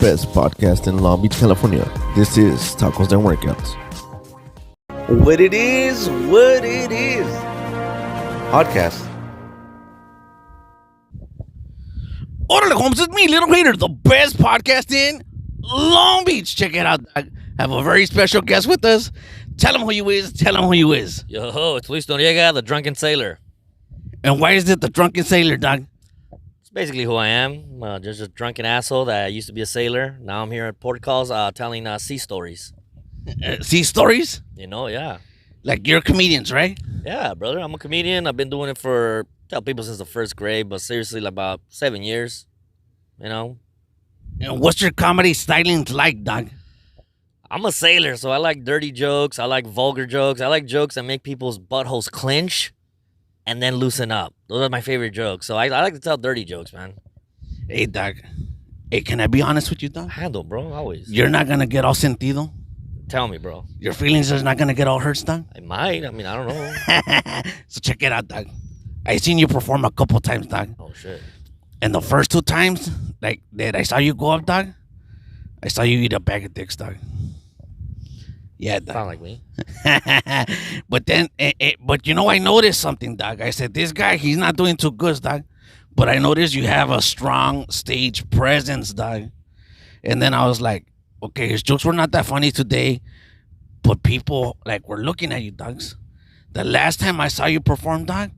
best podcast in Long Beach, California. This is Tacos and Workouts. What it is. Podcast. Orale, Holmes, it's me, Little Hater, the best podcast in Long Beach. Check it out, dog. Have a very special guest with us. Tell him who you is. Yo, it's Luis Noriega, the Drunken Sailor. And why is it the Drunken Sailor, dog? It's basically who I am. Just a drunken asshole that used to be a sailor. Now I'm here at port calls telling sea stories. Sea stories? You know, yeah. Like you're comedians, right? Yeah, brother. I'm a comedian. I've been doing it tell people since the first grade, but seriously, like about 7 years. You know? And what's your comedy styling like, dog? I'm a sailor, so I like dirty jokes. I like vulgar jokes. I like jokes that make people's buttholes clench and then loosen up. Those are my favorite jokes. So I like to tell dirty jokes, man. Hey, dog. Hey, can I be honest with you, dog? Handle, bro. Always. You're not going to get all sentido? Tell me, bro. Your feelings are not going to get all hurt, dog? I might. I mean, I don't know. So check it out, dog. I seen you perform a couple times, dog. Oh, shit. And the first 2 times, like, that I saw you go up, dog, I saw you eat a bag of dicks, dog. Yeah, dog. Sound like me. But then, but you know, I noticed something, dog. I said, this guy, he's not doing too good, dog. But I noticed you have a strong stage presence, dog. And then I was like, okay, his jokes were not that funny today, but people, like, were looking at you, dogs. The last time I saw you perform, dog,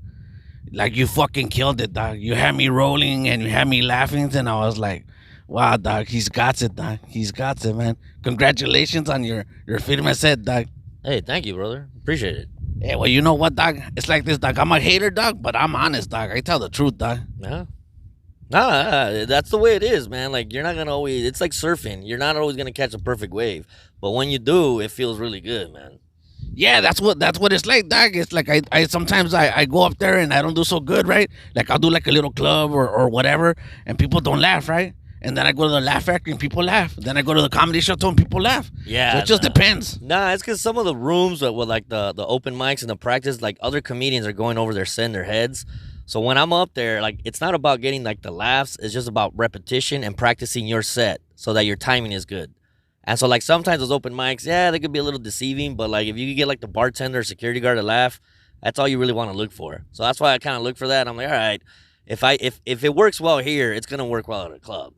like, you fucking killed it, dog. You had me rolling and you had me laughing, and I was like, wow, dog, he's got it, dog. He's got it, man. Congratulations on your famous set, dog. Hey, thank you, brother. Appreciate it. Yeah, well, you know what, dog? It's like this, dog. I'm a hater, dog, but I'm honest, dog. I tell the truth, dog. Yeah. Nah, that's the way it is, man. Like, you're not going to always... It's like surfing. You're not always going to catch a perfect wave. But when you do, it feels really good, man. Yeah, that's what it's like, dog. It's like I sometimes I go up there and I don't do so good, right? Like, I'll do like a little club or whatever, and people don't laugh, right? And then I go to the Laugh Factory and people laugh. Then I go to the Comedy Show and people laugh. Yeah. So it just depends. Nah, it's because some of the rooms with like the open mics and the practice, like other comedians are going over there setting their heads. So when I'm up there, like, it's not about getting like the laughs. It's just about repetition and practicing your set so that your timing is good. And so, like, sometimes those open mics, yeah, they could be a little deceiving. But, like, if you could get like the bartender or security guard to laugh, that's all you really want to look for. So that's why I kind of look for that. I'm like, all right, if it works well here, it's going to work well at a club.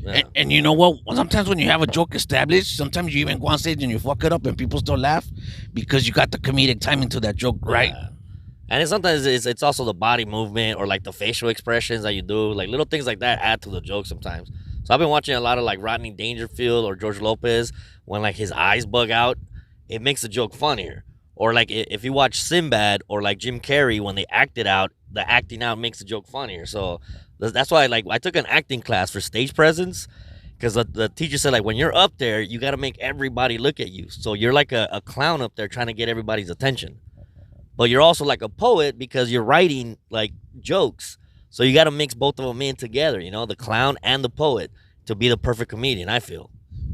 Yeah. And you know what? Sometimes when you have a joke established, sometimes you even go on stage and you fuck it up and people still laugh because you got the comedic timing to that joke, right? Yeah. And sometimes it's also the body movement or like the facial expressions that you do. Like little things like that add to the joke sometimes. So I've been watching a lot of like Rodney Dangerfield or George Lopez. When like his eyes bug out, it makes the joke funnier. Or like if you watch Sinbad or like Jim Carrey, when they act it out, the acting out makes the joke funnier. So that's why I took an acting class for stage presence, because the teacher said, like, when you're up there, you got to make everybody look at you. So you're like a clown up there trying to get everybody's attention. But you're also like a poet because you're writing like jokes. So you got to mix both of them in together, you know, the clown and the poet, to be the perfect comedian, I feel.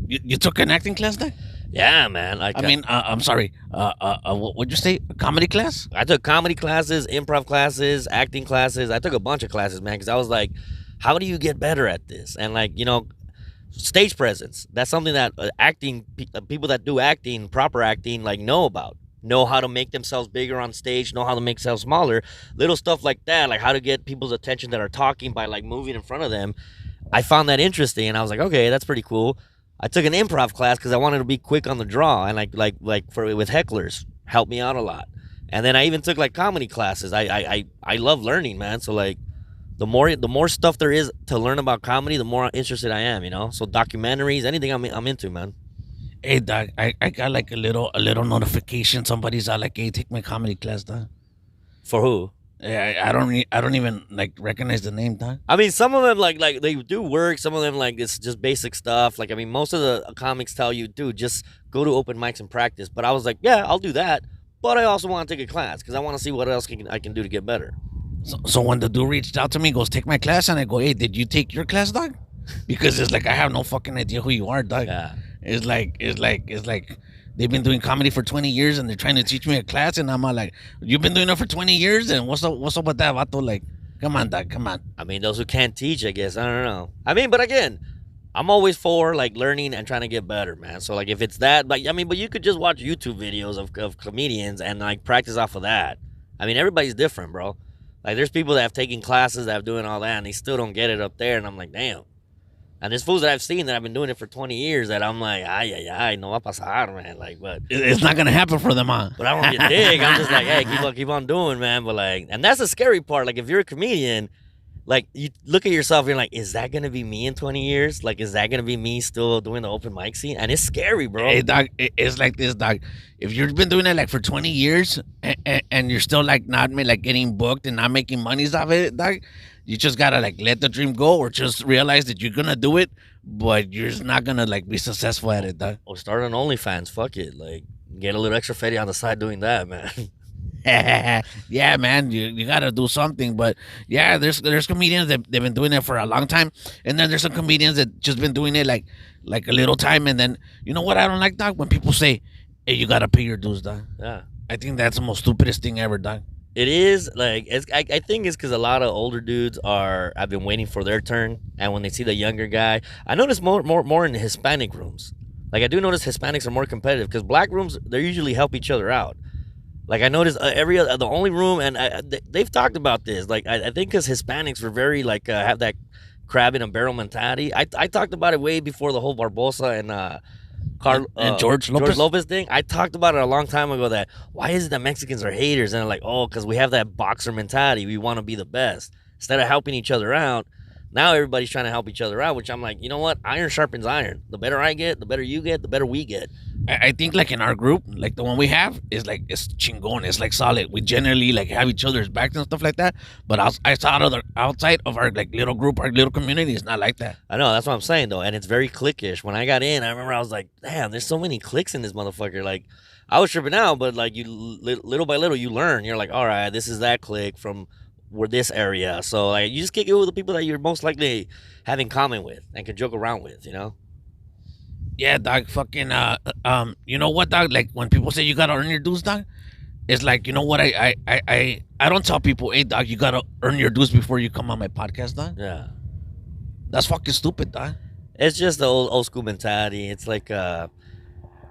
You took an acting class then? Yeah, man. I'm sorry. What'd you say? A comedy class? I took comedy classes, improv classes, acting classes. I took a bunch of classes, man, because I was like, how do you get better at this? And like, you know, stage presence. That's something that people that do acting, proper acting, like know about. Know how to make themselves bigger on stage, know how to make themselves smaller. Little stuff like that, like how to get people's attention that are talking by like moving in front of them. I found that interesting, and I was like, okay, that's pretty cool. I took an improv class because I wanted to be quick on the draw, and like with hecklers, helped me out a lot. And then I even took like comedy classes. I love learning, man. So like the more stuff there is to learn about comedy, the more interested I am, you know. So documentaries, anything I'm into, man. Hey, dog, I got like a little notification. Somebody's out like, hey, take my comedy class, dog. For who? Yeah, I don't even like recognize the name, dog. I mean, some of them like they do work. Some of them like it's just basic stuff. Like, I mean, most of the comics tell you, dude, just go to open mics and practice. But I was like, yeah, I'll do that. But I also want to take a class because I want to see what else I can do to get better. So when the dude reached out to me, goes, take my class, and I go, hey, did you take your class, dog? Because it's like I have no fucking idea who you are, dog. Yeah. It's like they've been doing comedy for 20 years and they're trying to teach me a class, and I'm like, you've been doing it for 20 years, and what's up with that, vato? Like, come on, dog, come on. I mean, those who can't teach, I guess, I don't know. I mean, but again, I'm always for like learning and trying to get better, man. So like if it's that, like I mean, but you could just watch YouTube videos of comedians and like practice off of that. I mean, everybody's different, bro. Like there's people that have taken classes that have doing all that and they still don't get it up there, and I'm like, damn. And there's fools that I've seen that I've been doing it for 20 years that I'm like, ay, no va a pasar, man. Like, but It's not gonna happen for them, huh? but I don't get dig. I'm just like, hey, keep on doing, man. But like, and that's the scary part. Like, if you're a comedian, like you look at yourself, and you're like, is that gonna be me in 20 years? Like, is that gonna be me still doing the open mic scene? And it's scary, bro. Hey, dog, it's like this, dog. If you've been doing it like for 20 years and you're still like not like getting booked and not making monies off it, dog, you just gotta like let the dream go, or just realize that you're gonna do it, but you're just not gonna like be successful at it, dog. Or start an OnlyFans. Fuck it. Like, get a little extra fetty on the side doing that, man. Yeah, man, you gotta do something. But yeah, there's comedians that they've been doing it for a long time, and then there's some comedians that just been doing it like a little time, and then you know what I don't like, dog? When people say, "Hey, you gotta pay your dues, dog." Yeah. I think that's the most stupidest thing ever, dog. It is like I think it's because a lot of older dudes have been waiting for their turn, and when they see the younger guy, I notice more in the Hispanic rooms. Like I do notice Hispanics are more competitive because black rooms they usually help each other out. Like I noticed the only room, and they've talked about this. Like I think because Hispanics were very like have that crab in a barrel mentality. I talked about it way before the whole Barbosa and George Lopez thing. I talked about it a long time ago. That why is it that Mexicans are haters? And they're like, oh, because we have that boxer mentality. We want to be the best instead of helping each other out. Now everybody's trying to help each other out, which I'm like, you know what? Iron sharpens iron. The better I get, the better you get, the better we get. I think like in our group, like the one we have is like it's chingon. It's like solid. We generally like have each other's backs and stuff like that. But outside of our like little group, our little community, it's not like that. I know, that's what I'm saying though, and it's very cliquish. When I got in, I remember I was like, damn, there's so many cliques in this motherfucker. Like, I was tripping out, but like you little by little you learn. You're like, all right, this is that clique from this area. So like you just kick it with the people that you're most likely have in common with and can joke around with, you know. Yeah, dog. Fucking you know what, dog? Like when people say you gotta earn your dues, dog. It's like, you know what? I don't tell people, hey, dog, you gotta earn your dues before you come on my podcast, dog. Yeah, that's fucking stupid, dog. It's just the old school mentality. It's like I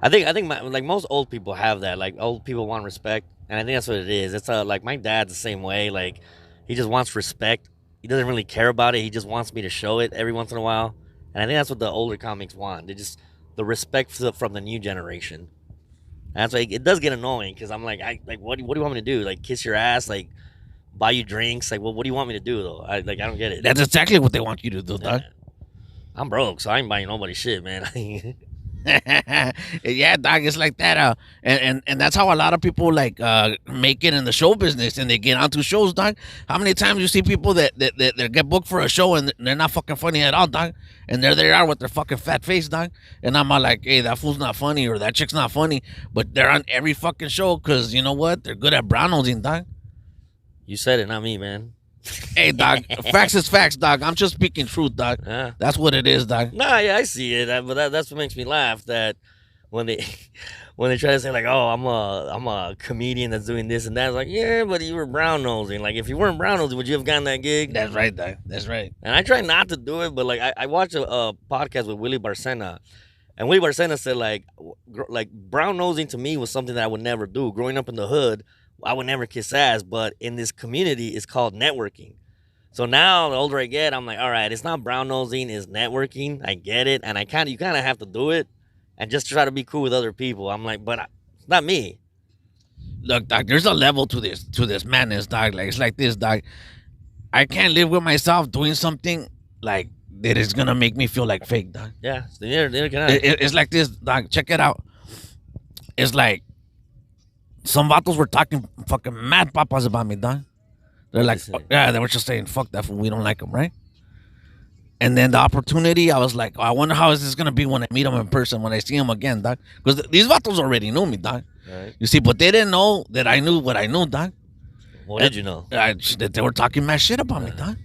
think like most old people have that. Like old people want respect, and I think that's what it is. It's like my dad's the same way. Like he just wants respect. He doesn't really care about it. He just wants me to show it every once in a while, and I think that's what the older comics want. They just the respect from the new generation. And that's why it does get annoying because I'm like, what do you want me to do? Like kiss your ass? Like buy you drinks? Like, well, what do you want me to do though? I don't get it. That's exactly what they want you to do, dog. I'm broke, so I ain't buying nobody shit, man. Yeah, dog, it's like that. And that's how a lot of people like make it in the show business, and they get onto shows, dog. How many times you see people that get booked for a show and they're not fucking funny at all, dog, and there they are with their fucking fat face, dog, and I'm all like, hey, that fool's not funny or that chick's not funny, but they're on every fucking show because you know what? They're good at brown nosing, dog. You said it, not me, man. Hey, dog, facts is facts, dog. I'm just speaking truth, dog. Yeah. That's what it is, dog. Nah, yeah, I see it, but that's what makes me laugh. That when they try to say like, oh, I'm a comedian that's doing this and that, it's like, yeah, but you were brown nosing. Like, if you weren't brown nosing, would you have gotten that gig? That's right, dog. That's right. And I try not to do it, but like I watched a podcast with Willie Barcena, and Willie Barcena said like brown nosing to me was something that I would never do. Growing up in the hood, I would never kiss ass, but in this community, it's called networking. So now, the older I get, I'm like, all right, it's not brown nosing, it's networking. I get it, and you kind of have to do it, and just try to be cool with other people. I'm like, but it's not me. Look, dog, there's a level to this madness, dog. Like it's like this, dog. I can't live with myself doing something like that is gonna make me feel like fake, dog. Yeah, neither can I. It's like this, dog. Check it out. It's like some vatos were talking fucking mad papas about me, dog. They're like, yeah, they were just saying, fuck that fool, we don't like him, right? And then the opportunity, I was like, oh, I wonder how is this going to be when I meet him in person, when I see him again, dog. Because these vatos already knew me, dog. Right. You see, but they didn't know that I knew what I knew, dog. What did you know? That they were talking mad shit about me, dog.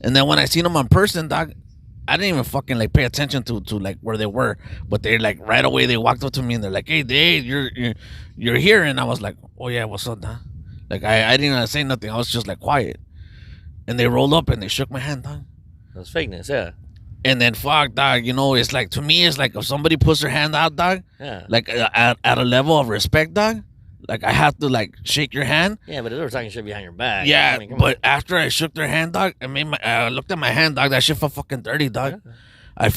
And then when I seen them in person, dog, I didn't even fucking like pay attention to like where they were. But they like right away, they walked up to me and they're like, hey, Dave, you're here. And I was like, oh, yeah, what's up, dog? Like, I didn't even say nothing. I was just, like, quiet. And they rolled up and they shook my hand, dog. That's fakeness, yeah. And then fuck, dog. You know, it's like to me, it's like if somebody puts their hand out, dog. Yeah. Like at a level of respect, dog. Like I have to like shake your hand. Yeah, but they were talking shit behind your back. Yeah, I mean, come but after I shook their hand, dog, I looked at my hand, dog. That shit felt fucking dirty, dog. Yeah. I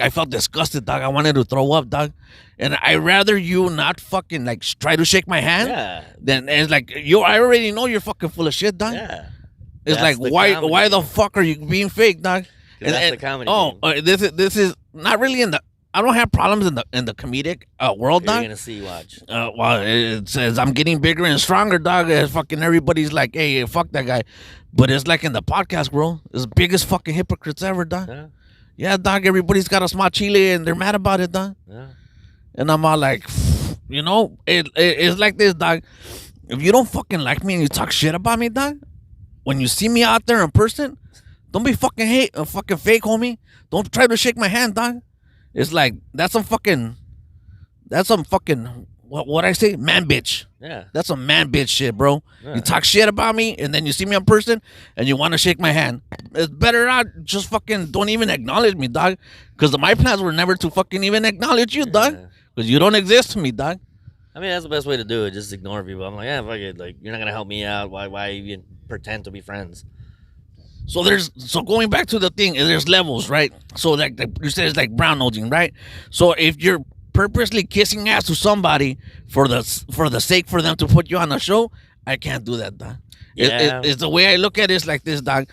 felt disgusted, dog. I wanted to throw up, dog. And I rather you not fucking like try to shake my hand. Yeah. Then it's like I already know you're fucking full of shit, dog. Yeah. It's That's like the why comedy. the fuck are you being fake, dog? 'Cause that's the comedy. Oh, thing. this is not really in the. I don't have problems in the comedic world, You're dog. gonna see. Watch. Well, it says I'm getting bigger and stronger, dog. Fucking everybody's like, hey, fuck that guy. But it's like in the podcast world, it's the biggest fucking hypocrites ever, dog. Yeah. Yeah, dog. Everybody's got a smart chile and they're mad about it, dog. Yeah. And I'm all like, you know, it's like this, dog. If you don't fucking like me and you talk shit about me, dog, when you see me out there in person, don't be fucking fucking fake, homie. Don't try to shake my hand, dog. It's like that's some fucking what I say, man bitch. Yeah. That's some man bitch shit, bro. Yeah. You talk shit about me and then you see me in person and you want to shake my hand. It's better not just fucking don't even acknowledge me, dog. Because my plans were never to fucking even acknowledge you, dog. Yeah. Because you don't exist to me, dog. I mean, that's the best way to do it. Just ignore people. I'm like, yeah, fuck it. Like, you're not gonna help me out. Why even pretend to be friends? So going back to the thing, there's levels, right? So like you said, it's like brown nosing, right? So if you're purposely kissing ass to somebody for the sake for them to put you on a show, I can't do that, dog. Yeah. It's the way I look at it is like this, dog.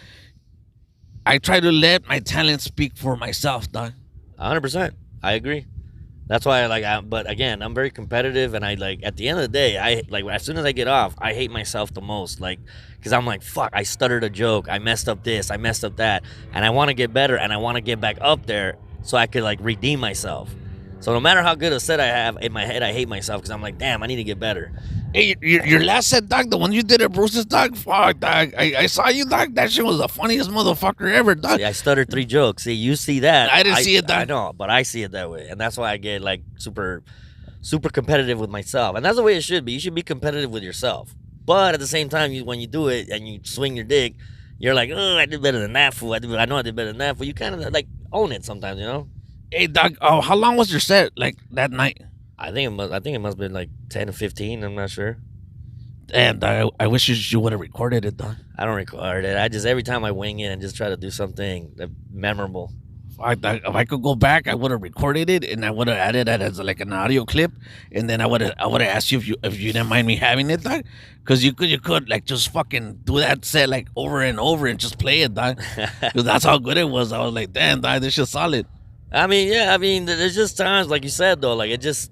I try to let my talent speak for myself, dog. 100%. I agree. That's why but again, I'm very competitive, and I like at the end of the day, I like as soon as I get off, I hate myself the most, like because I'm like, fuck, I stuttered a joke, I messed up this, I messed up that, and I want to get better, and I want to get back up there so I could like redeem myself. So no matter how good a set I have in my head, I hate myself because I'm like, damn, I need to get better. Hey, your last set, dog, the one you did at Bruce's, dog, fuck, dog. I saw you, dog. That shit was the funniest motherfucker ever, dog. See, I stuttered 3 jokes. See, you see that? I didn't see it, dog. I know, but I see it that way, and that's why I get like super competitive with myself, and that's the way it should be. You should be competitive with yourself, but at the same time, when you do it and you swing your dick, you're like, oh, I did better than that fool. I know I did better than that fool. You kind of like own it sometimes, you know. Hey, dog. Oh, how long was your set like that night? I think it must have been like 10 or 15. I'm not sure. And I wish you would have recorded it, dog. I don't record it. I just every time I wing it and just try to do something memorable. Fuck, dog. If I could go back, I would have recorded it and I would have added that as like an audio clip, and then I would have asked you if you didn't mind me having it, dog, because you could like just fucking do that set like over and over and just play it, dog. Because that's how good it was. I was like, damn, dog, this shit's solid. I mean, yeah. I mean, there's just times like you said though, like it just.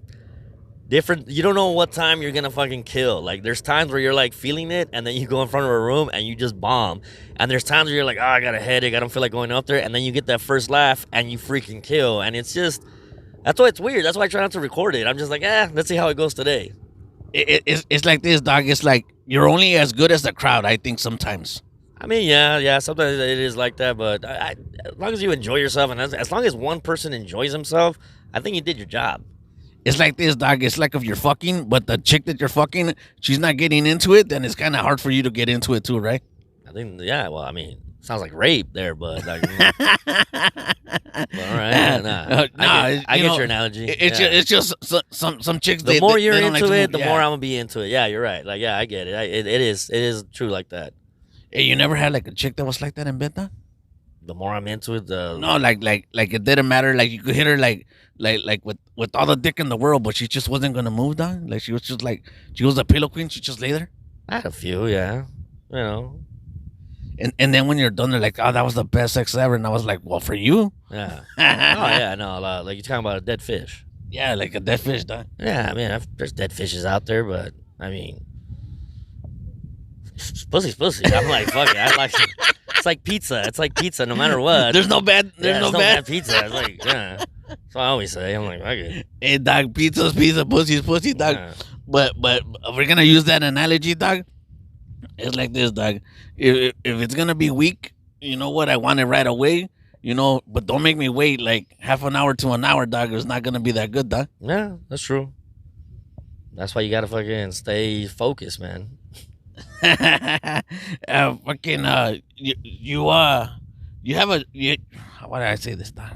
Different. You don't know what time you're gonna fucking kill. Like there's times where you're like feeling it, and then you go in front of a room and you just bomb. And there's times where you're like, oh, I got a headache, I don't feel like going up there, and then you get that first laugh and you freaking kill. And it's just that's why it's weird. That's why I try not to record it. I'm just like, let's see how it goes today. It's like this, dog. It's like you're only as good as the crowd. I think sometimes. I mean, yeah. Sometimes it is like that, but as long as you enjoy yourself, and as long as one person enjoys himself, I think you did your job. It's like this, dog. It's like if you're fucking, but the chick that you're fucking, she's not getting into it, then it's kind of hard for you to get into it too, right? I think, yeah. Well, I mean, sounds like rape there, but like, but all right, I get your analogy. It's just some chicks. The more you're they into like it, the more I'm gonna be into it. Yeah, you're right. Like, yeah, I get it. It is true like that. Hey, you never had like a chick that was like that in bed, dog? The more I'm into it, the no, like it didn't matter. Like you could hit her like with all the dick in the world, but she just wasn't gonna move, dog. Like she was just like she was a pillow queen. She just lay there. I had a few, yeah. You know. And then when you're done, they're like, oh, that was the best sex ever. And I was like, well, for you? Yeah. Oh yeah, no, like you're talking about a dead fish. Yeah, like a dead fish, dog. Yeah, I mean, there's dead fishes out there, but I mean, pussy's pussy. I'm like, fuck it. I like it's like pizza. It's like pizza, no matter what. There's no bad. There's no bad pizza. It's like, yeah. That's what I always say. I'm like, fuck it. Hey, dog, pizza's pizza, pussy's pussy, dog. Yeah. But if we're gonna use that analogy, dog, it's like this, dog. If it's gonna be weak, you know what? I want it right away, you know. But don't make me wait like half an hour to an hour, dog. It's not gonna be that good, dog. Yeah, that's true. That's why you gotta fucking stay focused, man. Fucking You have a why did I say this, dog?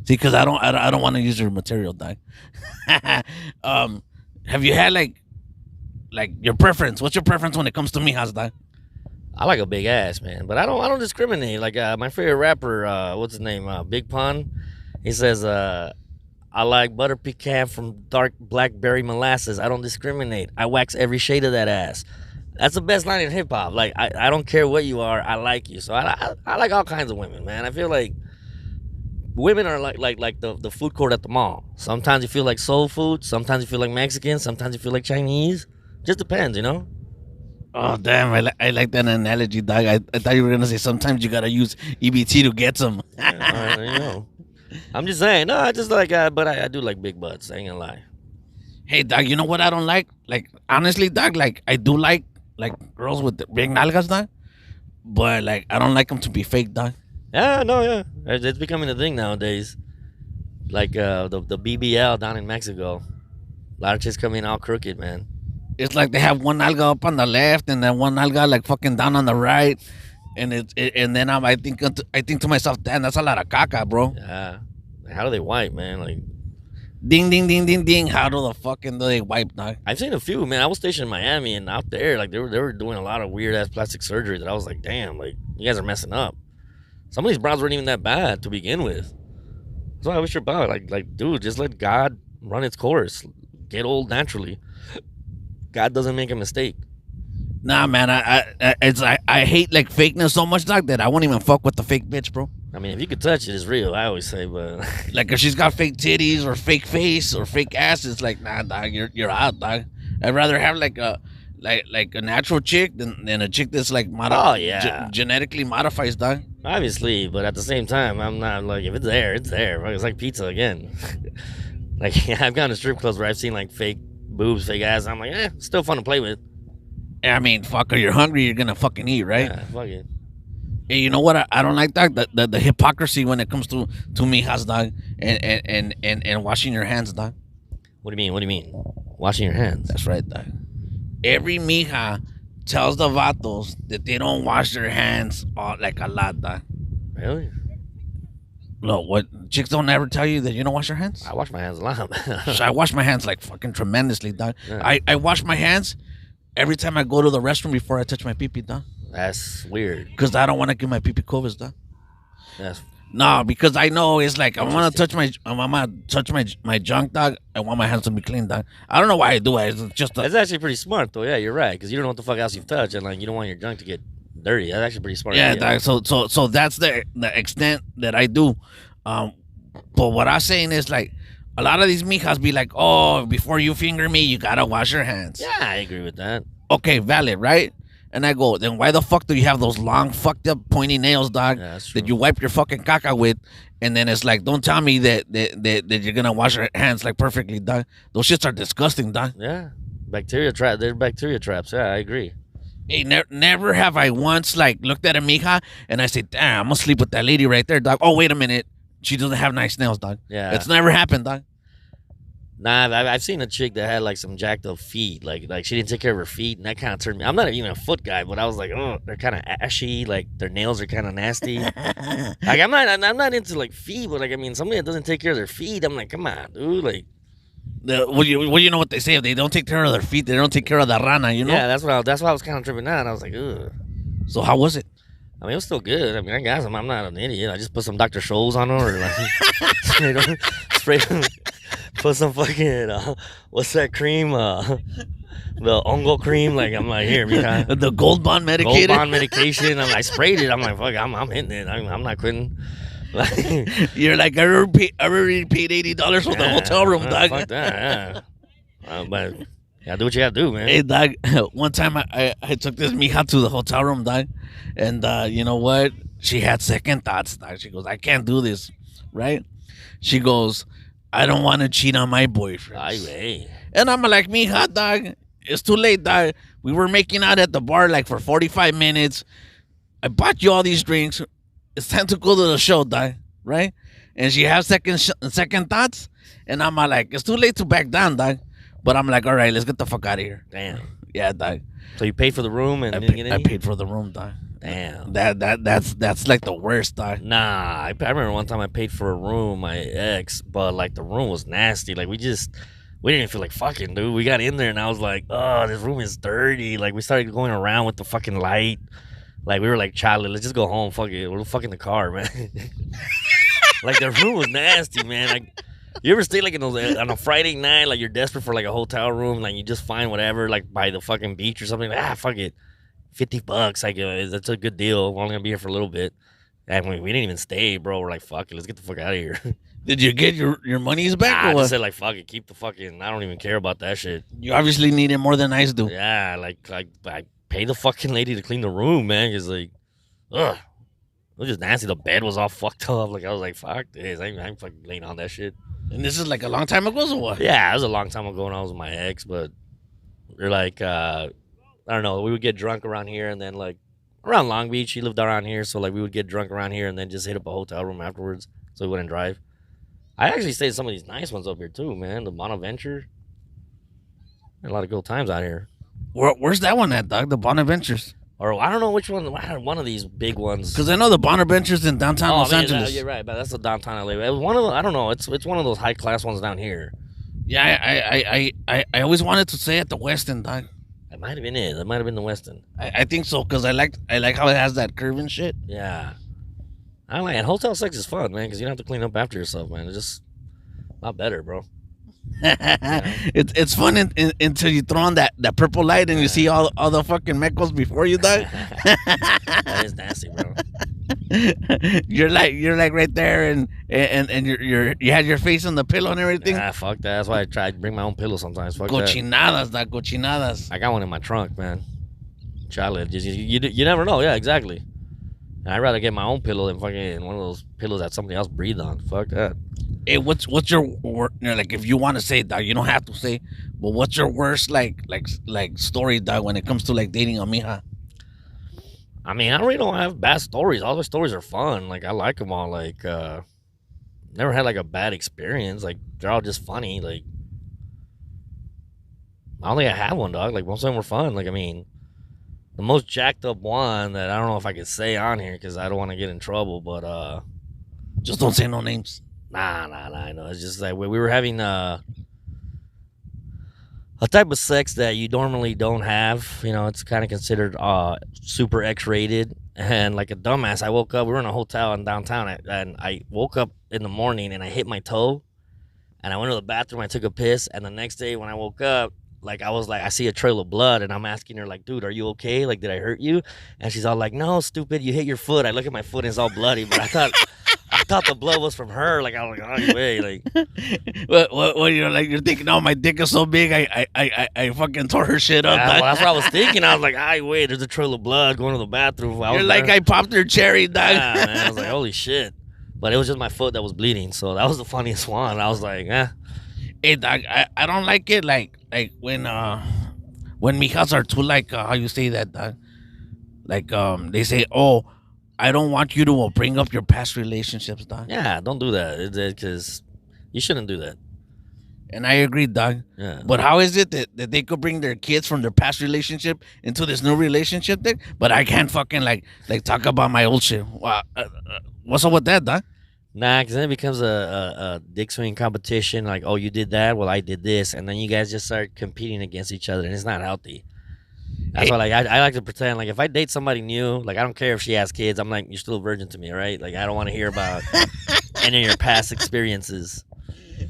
See, because I don't want to use your material, dog. Have you had like your preference? What's your preference when it comes to mijas, dog? I like a big ass, man, but I don't discriminate. Like my favorite rapper, what's his name? Big Pun. He says, I like butter pecan from dark blackberry molasses. I don't discriminate. I wax every shade of that ass. That's the best line in hip hop. Like I don't care what you are, I like you. So I like all kinds of women, man. I feel like women are like the food court at the mall. Sometimes you feel like soul food. Sometimes you feel like Mexican. Sometimes you feel like Chinese. Just depends, you know. Oh damn! I like that analogy, dog. I thought you were gonna say sometimes you gotta use EBT to get some. You know. I'm just saying. No, I just like, but I do like big butts. I ain't gonna lie. Hey, dog. You know what I don't like? Like honestly, dog. Like I do like girls with big nalgas, dog. But like I don't like them to be fake, dog. Yeah, no, yeah. It's becoming a thing nowadays. Like the BBL down in Mexico. A lot of chicks come in all crooked, man. It's like they have one nalga up on the left and then one nalga like fucking down on the right, and and then I think to myself, damn, that's a lot of caca, bro. Yeah. How do they wipe, man? Like, Ding ding ding ding ding. How do the fucking do they wipe, dog? I've seen a few, man. I was stationed in Miami, and out there, like they were doing a lot of weird ass plastic surgery that I was like, damn, like you guys are messing up. Some of these brows weren't even that bad to begin with. So I wish you're about like, dude, just let God run its course. Get old naturally. God doesn't make a mistake. Nah, man. It's like I hate like fakeness so much, dog, that I won't even fuck with the fake bitch, bro. I mean, if you could touch it, it's real. I always say, but Like if she's got fake titties or fake face or fake ass, it's like, nah, dog, you're out, dog. I'd rather have like a natural chick than a chick that's like genetically modifies, dog. obviously, but at the same time, I'm not like, if it's there, it's there. It's like pizza again. Like I've gone to strip clubs where I've seen like fake boobs, fake ass. I'm like, still fun to play with. I mean, fucker, you're hungry, you're gonna fucking eat, right? Yeah, fuck it. Hey, you know what? I don't like that the hypocrisy when it comes to mijas, dog, and washing your hands, dog. What do you mean? Washing your hands. That's right, dog. Every mija tells the vatos that they don't wash their hands like a lot, dog. Really? Look, what chicks don't ever tell you that you don't wash your hands? I wash my hands a lot. So I wash my hands like fucking tremendously, dog. Yeah. I wash my hands every time I go to the restroom before I touch my pee-pee, dog. That's weird. Because I don't want to give my pee-pee COVID, dog. That's No, because I know it's like I want to touch my junk, dog. I want my hands to be clean, dog. I don't know why I do it. It's just That's actually pretty smart, though. Yeah, you're right. Because you don't know what the fuck else you've touched, and like you don't want your junk to get dirty. That's actually pretty smart. yeah, idea. dog. So that's the extent that I do. But what I'm saying is like a lot of these mijas be like, oh, before you finger me, you gotta wash your hands. Yeah, I agree with that. Okay, valid, right? And I go, then why the fuck do you have those long, fucked up, pointy nails, dog, Yeah, that's true. that you wipe your fucking caca with? And then it's like, don't tell me that you're gonna wash your hands like perfectly, dog. Those shits are disgusting, dog. Yeah, bacteria trap. They're bacteria traps. Yeah, I agree. Hey, never have I once like looked at a mija and I said, damn, I'm gonna sleep with that lady right there, dog. Oh, wait a minute, she doesn't have nice nails, dog. Yeah. It's never happened, dog. Nah, I've seen a chick that had like some jacked up feet. Like she didn't take care of her feet, and that kind of turned me. I'm not even a foot guy, but I was like, oh, they're kind of ashy. Like their nails are kind of nasty. Like I'm not into like feet, but like I mean, somebody that doesn't take care of their feet, I'm like, come on, dude. Like, Well, you know what they say? If they don't take care of their feet, they don't take care of the rana, you know? yeah, that's why I was kind of tripping out. I was like, ugh. So how was it? I mean, it was still good. I mean, I guess I'm not an idiot. I just put some Dr. Scholl's on her, or like spray them, put some fucking what's that cream? The ongo cream. Like I'm like, here, mija. The Gold Bond medicated? Gold Bond medication. I sprayed it. I'm like, fuck, I'm hitting it. I'm not quitting. Like, You're like, I already paid $80 for the hotel room, dog. Fuck that, yeah. But yeah, do what you have to do, man. Hey, dog, one time I took this mija to the hotel room, dog, and you know what? She had second thoughts, dog. She goes, I can't do this, right? She goes, I don't want to cheat on my boyfriend. Ay, güey. And I'm like, mija, dog, it's too late, dog. We were making out at the bar like for 45 minutes. I bought you all these drinks. It's time to go to the show, dog, right? And she has second thoughts, and I'm like, it's too late to back down, dog. But I'm like, all right, let's get the fuck out of here. Damn. Yeah, dog. So you paid for the room and didn't get any? I paid for the room, dog. Damn. That's like the worst, dog. Nah, I remember one time I paid for a room, my ex, but like the room was nasty. Like we didn't even feel like fucking, dude. We got in there and I was like, oh, this room is dirty. Like we started going around with the fucking light. Like we were like, Charlie, let's just go home. Fuck it, we'll fuck in the car, man. Like the room was nasty, man. Like you ever stay like in those on a Friday night, like you're desperate for like a hotel room, like you just find whatever, like by the fucking beach or something. Like, fuck it, $50. Like that's a good deal. We're only gonna be here for a little bit, and we didn't even stay, bro. We're like, fuck it, let's get the fuck out of here. Did you get your monies back? I Or just what? said like, fuck it, keep the fucking. I don't even care about that shit. You obviously need it more than I do. Yeah, like I pay the fucking lady to clean the room, man. Cause like, ugh. It was just nasty. The bed was all fucked up. Like I was like, "Fuck this! I'm fucking laying on that shit." And this is like a long time ago, or what? Yeah, it was a long time ago when I was with my ex, but we're like, I don't know. We would get drunk around here, and then like around Long Beach, he lived around here, so like we would get drunk around here, and then just hit up a hotel room afterwards, so we wouldn't drive. I actually stayed in some of these nice ones up here too, man. The Bonaventure, a lot of good times out here. Where's that one at, dog? The Bonaventures. Or I don't know which one. One of these big ones. Because I know the Bonaventures in downtown Los man, Angeles. you're right, but that's the downtown LA. It was one of the, I don't know. It's one of those high class ones down here. Yeah, I always wanted to say at the Westin, dog. It might have been it. It might have been the Westin. I think so because I like how it has that curve and shit. Yeah, I like. And hotel sex is fun, man, because you don't have to clean up after yourself, man. It's just a lot better, bro. It's fun until you throw on that purple light and you see all the fucking mecos before you, dog. That is nasty, bro. you're like right there and you had your face on the pillow and everything. Fuck that. That's why I try to bring my own pillow sometimes. Fuck Cochinadas, dog, cochinadas. I got one in my trunk, man. Charlotte, you never know. Yeah, exactly. And I'd rather get my own pillow than fucking one of those pillows that somebody else breathed on. Fuck that. Hey, what's your like? If you want to say, dog, you don't have to say. But what's your worst like story, dog, when it comes to like dating a mija? I mean, I really don't have bad stories. All the stories are fun. Like I like them all. Like never had like a bad experience. Like they're all just funny. Like I don't think I had one, dog. Like most of them were fun. Like I mean, the most jacked up one that I don't know if I could say on here because I don't want to get in trouble. But just don't say no names. Nah. I know. It's just like we were having a type of sex that you normally don't have. You know, it's kind of considered super X-rated. And like a dumbass, I woke up. We were in a hotel in downtown, and I woke up in the morning and I hit my toe, and I went to the bathroom. I took a piss, and the next day when I woke up, like I was like, I see a trail of blood, and I'm asking her like, dude, are you okay? Like, did I hurt you? And she's all like, no, stupid, you hit your foot. I look at my foot and it's all bloody, but I thought the blood was from her. Like I was like, oh wait, like well, you're like you're thinking, oh, my dick is so big, I fucking tore her shit up. Well, that's what I was thinking. I was like, wait, there's a trail of blood going to the bathroom. You're like, I popped her cherry, dog. Yeah, man. I was like, holy shit. But it was just my foot that was bleeding, so that was the funniest one. I was like, Hey, dog, I don't like it like when mijas are too like how you say that, dog? Like they say, oh, I don't want you to bring up your past relationships, dog. Yeah, don't do that because you shouldn't do that. And I agree, dog. Yeah. But how is it that they could bring their kids from their past relationship into this new relationship, dog? But I can't fucking like talk about my old shit. What's up with that, dog? Nah, because then it becomes a dick swinging competition. Like, oh, you did that, well, I did this, and then you guys just start competing against each other, and it's not healthy. That's why, like, I like to pretend, like, if I date somebody new, like, I don't care if she has kids. I'm like, you're still a virgin to me, right? Like, I don't want to hear about any of your past experiences.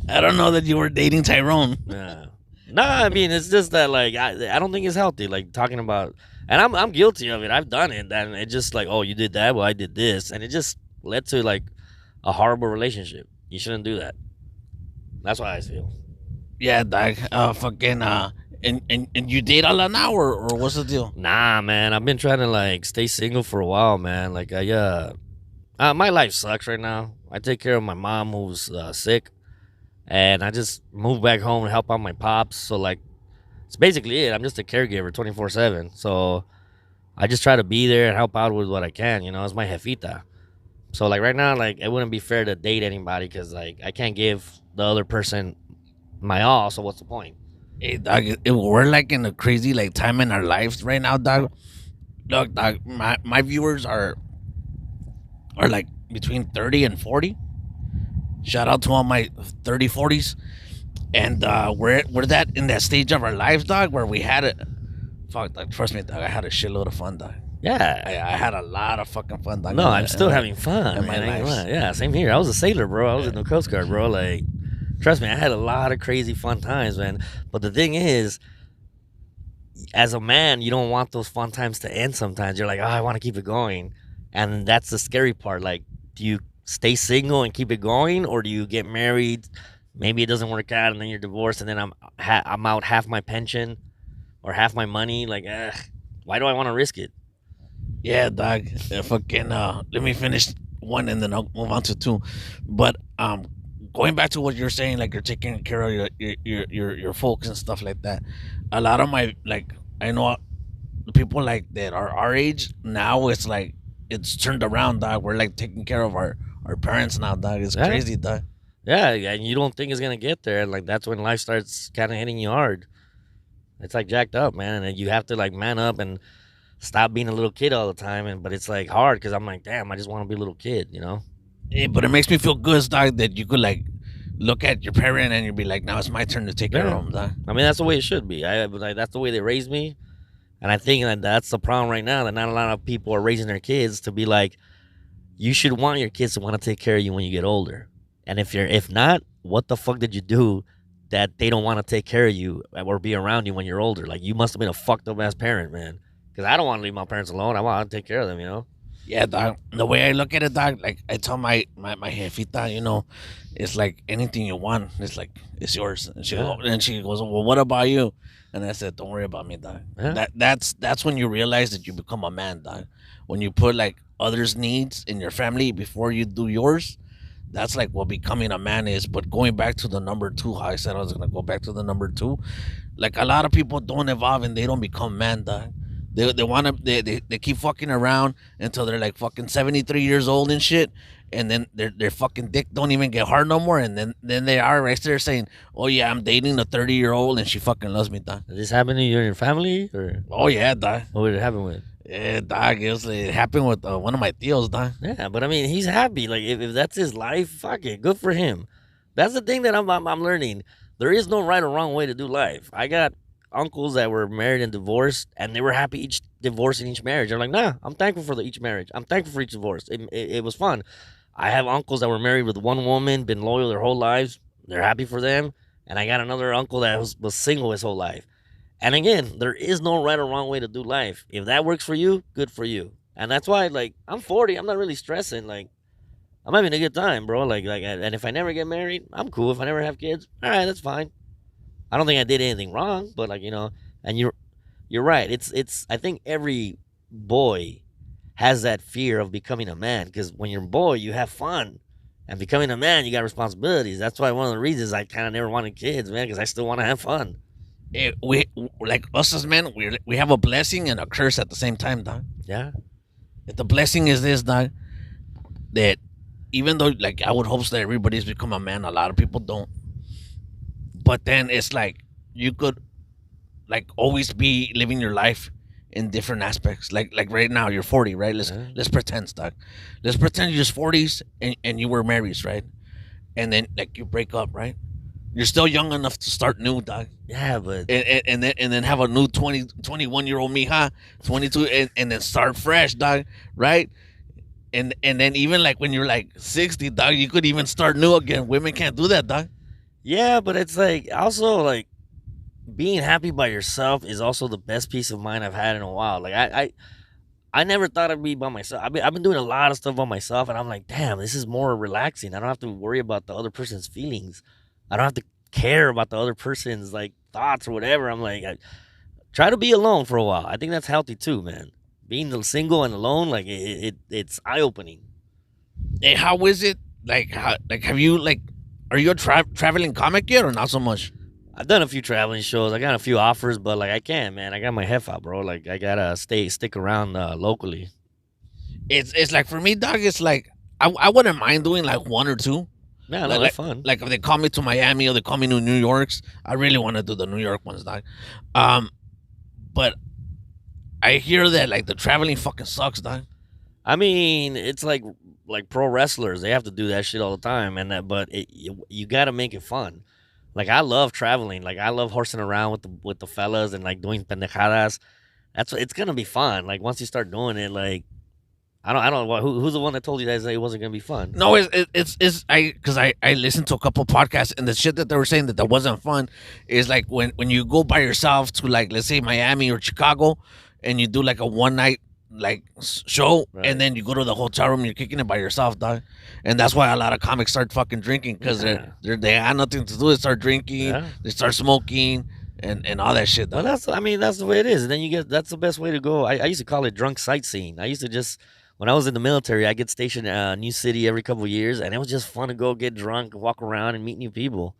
I don't know that you were dating Tyrone. Yeah. No, I mean, it's just that, like, I don't think it's healthy, like, talking about, and I'm guilty of it. I've done it, and it's just like, oh, you did that, well, I did this, and it just led to, like, a horrible relationship. You shouldn't do that. That's why I feel. Yeah, dog. Fucking and you date a lot now, or what's the deal? Nah, man. I've been trying to like stay single for a while, man. Like my life sucks right now. I take care of my mom who's sick, and I just moved back home to help out my pops. So like, it's basically it. I'm just a caregiver 24/7. So I just try to be there and help out with what I can. You know, it's my jefita. So like right now, like it wouldn't be fair to date anybody because like I can't give the other person my all. So what's the point? Hey, dog, we're like in a crazy like time in our lives right now, dog. Look, dog, my viewers are like between 30 and 40. Shout out to all my 30, 40s. And we're that in that stage of our lives, dog, where we had it. Fuck, dog, trust me, dog, I had a shitload of fun, dog. Yeah. I had a lot of fucking fun, dog. No, I'm still having fun, in my man. I ain't gonna life. lie. Yeah, same here. I was a sailor, bro. I was in the Coast Guard, bro. Like, trust me, I had a lot of crazy fun times, man. But the thing is, as a man, you don't want those fun times to end sometimes. You're like, oh, I want to keep it going. And that's the scary part. Like, do you stay single and keep it going, or do you get married? Maybe it doesn't work out, and then you're divorced, and then I'm out half my pension or half my money. Like, why do I want to risk it? Yeah, dog. Fucking. Let me finish one, and then I'll move on to two. But going back to what you're saying, like you're taking care of your folks and stuff like that. A lot of my like, I know the people like that are our age now. It's like it's turned around, dog. We're like taking care of our parents now, dog. It's Yeah. crazy, dog. Yeah, and you don't think it's gonna get there. Like, that's when life starts kind of hitting you hard. It's like jacked up, man, and you have to like man up and stop being a little kid all the time. But it's like hard because I'm like, damn, I just want to be a little kid, you know? Yeah, but it makes me feel good, dog, that you could like look at your parent and you'd be like, now it's my turn to take care Yeah. of them, dog. I mean, that's the way it should be. Like, that's the way they raised me, and I think that that's the problem right now. That not a lot of people are raising their kids to be like, you should want your kids to want to take care of you when you get older. And if not, what the fuck did you do that they don't want to take care of you or be around you when you're older? Like, you must have been a fucked up ass parent, man. Because I don't want to leave my parents alone. I want to take care of them, you know? Yeah, dog. The way I look at it, dog, like I tell my jefita, you know, it's like anything you want, it's like it's yours. And she goes, well, what about you? And I said, don't worry about me, dog. Yeah. That's when you realize that you become a man, dog. When you put like others' needs in your family before you do yours, that's like what becoming a man is. But going back to the number two, how I said I was gonna go back to the number two, like a lot of people don't evolve and they don't become man, dog. They want to they keep fucking around until they're like fucking 73 years old and shit, and then their fucking dick don't even get hard no more, and then they are right there saying, oh yeah, I'm dating a 30-year-old and she fucking loves me, dog. Did this happen to you and your family? Or Oh yeah, dog. what would it happen with? Yeah, dog. It happened with one of my tios, dog. Yeah, but I mean, he's happy. Like, if that's his life, fuck it. Good for him. That's the thing that I'm learning. There is no right or wrong way to do life. I got uncles that were married and divorced, and they were happy each divorce and each marriage. They're like, nah, I'm thankful for each marriage. I'm thankful for each divorce. It was fun. I have uncles that were married with one woman, been loyal their whole lives. They're happy for them. And I got another uncle that was single his whole life. And again, there is no right or wrong way to do life. If that works for you, good for you. And that's why, like, I'm 40. I'm not really stressing. Like, I'm having a good time, bro. And if I never get married, I'm cool. If I never have kids, all right, that's fine. I don't think I did anything wrong, but like, you know, and you're right. It's I think every boy has that fear of becoming a man, because when you're a boy, you have fun, and becoming a man, you got responsibilities. That's why one of the reasons I kind of never wanted kids, man, because I still want to have fun. We like us as men, we have a blessing and a curse at the same time, dog. Yeah. The blessing is this, dog, that even though like I would hope that everybody's become a man, a lot of people don't. But then it's like you could like always be living your life in different aspects. Like right now you're 40, right? Let's pretend, dog. Let's pretend you're just 40s and you were married, right? And then like you break up, right? You're still young enough to start new, dog. Yeah, but And then have a new 21-year-old mija, 22, and then start fresh, dog, right? And then even like when you're like 60, dog, you could even start new again. Women can't do that, dog. yeah, but it's like also like being happy by yourself is also the best peace of mind I've had in a while. Like I never thought I'd be by myself. I've been doing a lot of stuff by myself, and I'm like, damn, this is more relaxing. I don't have to worry about the other person's feelings. I don't have to care about the other person's like thoughts or whatever. I'm like, I try to be alone for a while. I think that's healthy too, man. Being single and alone, like it's eye opening. Hey, how is it? Like, have you like, are you a traveling comic yet or not so much? I've done a few traveling shows. I got a few offers, but like I can't, man. I got my hef out, bro. Like I gotta stick around locally. It's like for me, dog. It's like I wouldn't mind doing like one or two. Yeah, no, that's fun. Like if they call me to Miami or they call me to New York's, I really want to do the New York ones, dog. But I hear that like the traveling fucking sucks, dog. I mean, it's like pro wrestlers. They have to do that shit all the time, and but you got to make it fun. Like I love traveling. Like I love horsing around with the fellas and like doing pendejadas. It's gonna be fun. Like once you start doing it, like I don't know who's the one that told you that it wasn't gonna be fun. No, it's I because I listened to a couple podcasts and the shit that they were saying that wasn't fun is like when you go by yourself to like let's say Miami or Chicago and you do like a one night like show Right. and then you go to the hotel room and you're kicking it by yourself, dog. And that's why a lot of comics start fucking drinking because they have nothing to do. They start drinking, Yeah. they start smoking and all that shit. Well, Dog. that's the way it is. And then that's the best way to go. I used to call it drunk sightseeing. I used to just when I was in the military, I get stationed in a new city every couple of years, and it was just fun to go get drunk, walk around, and meet new people.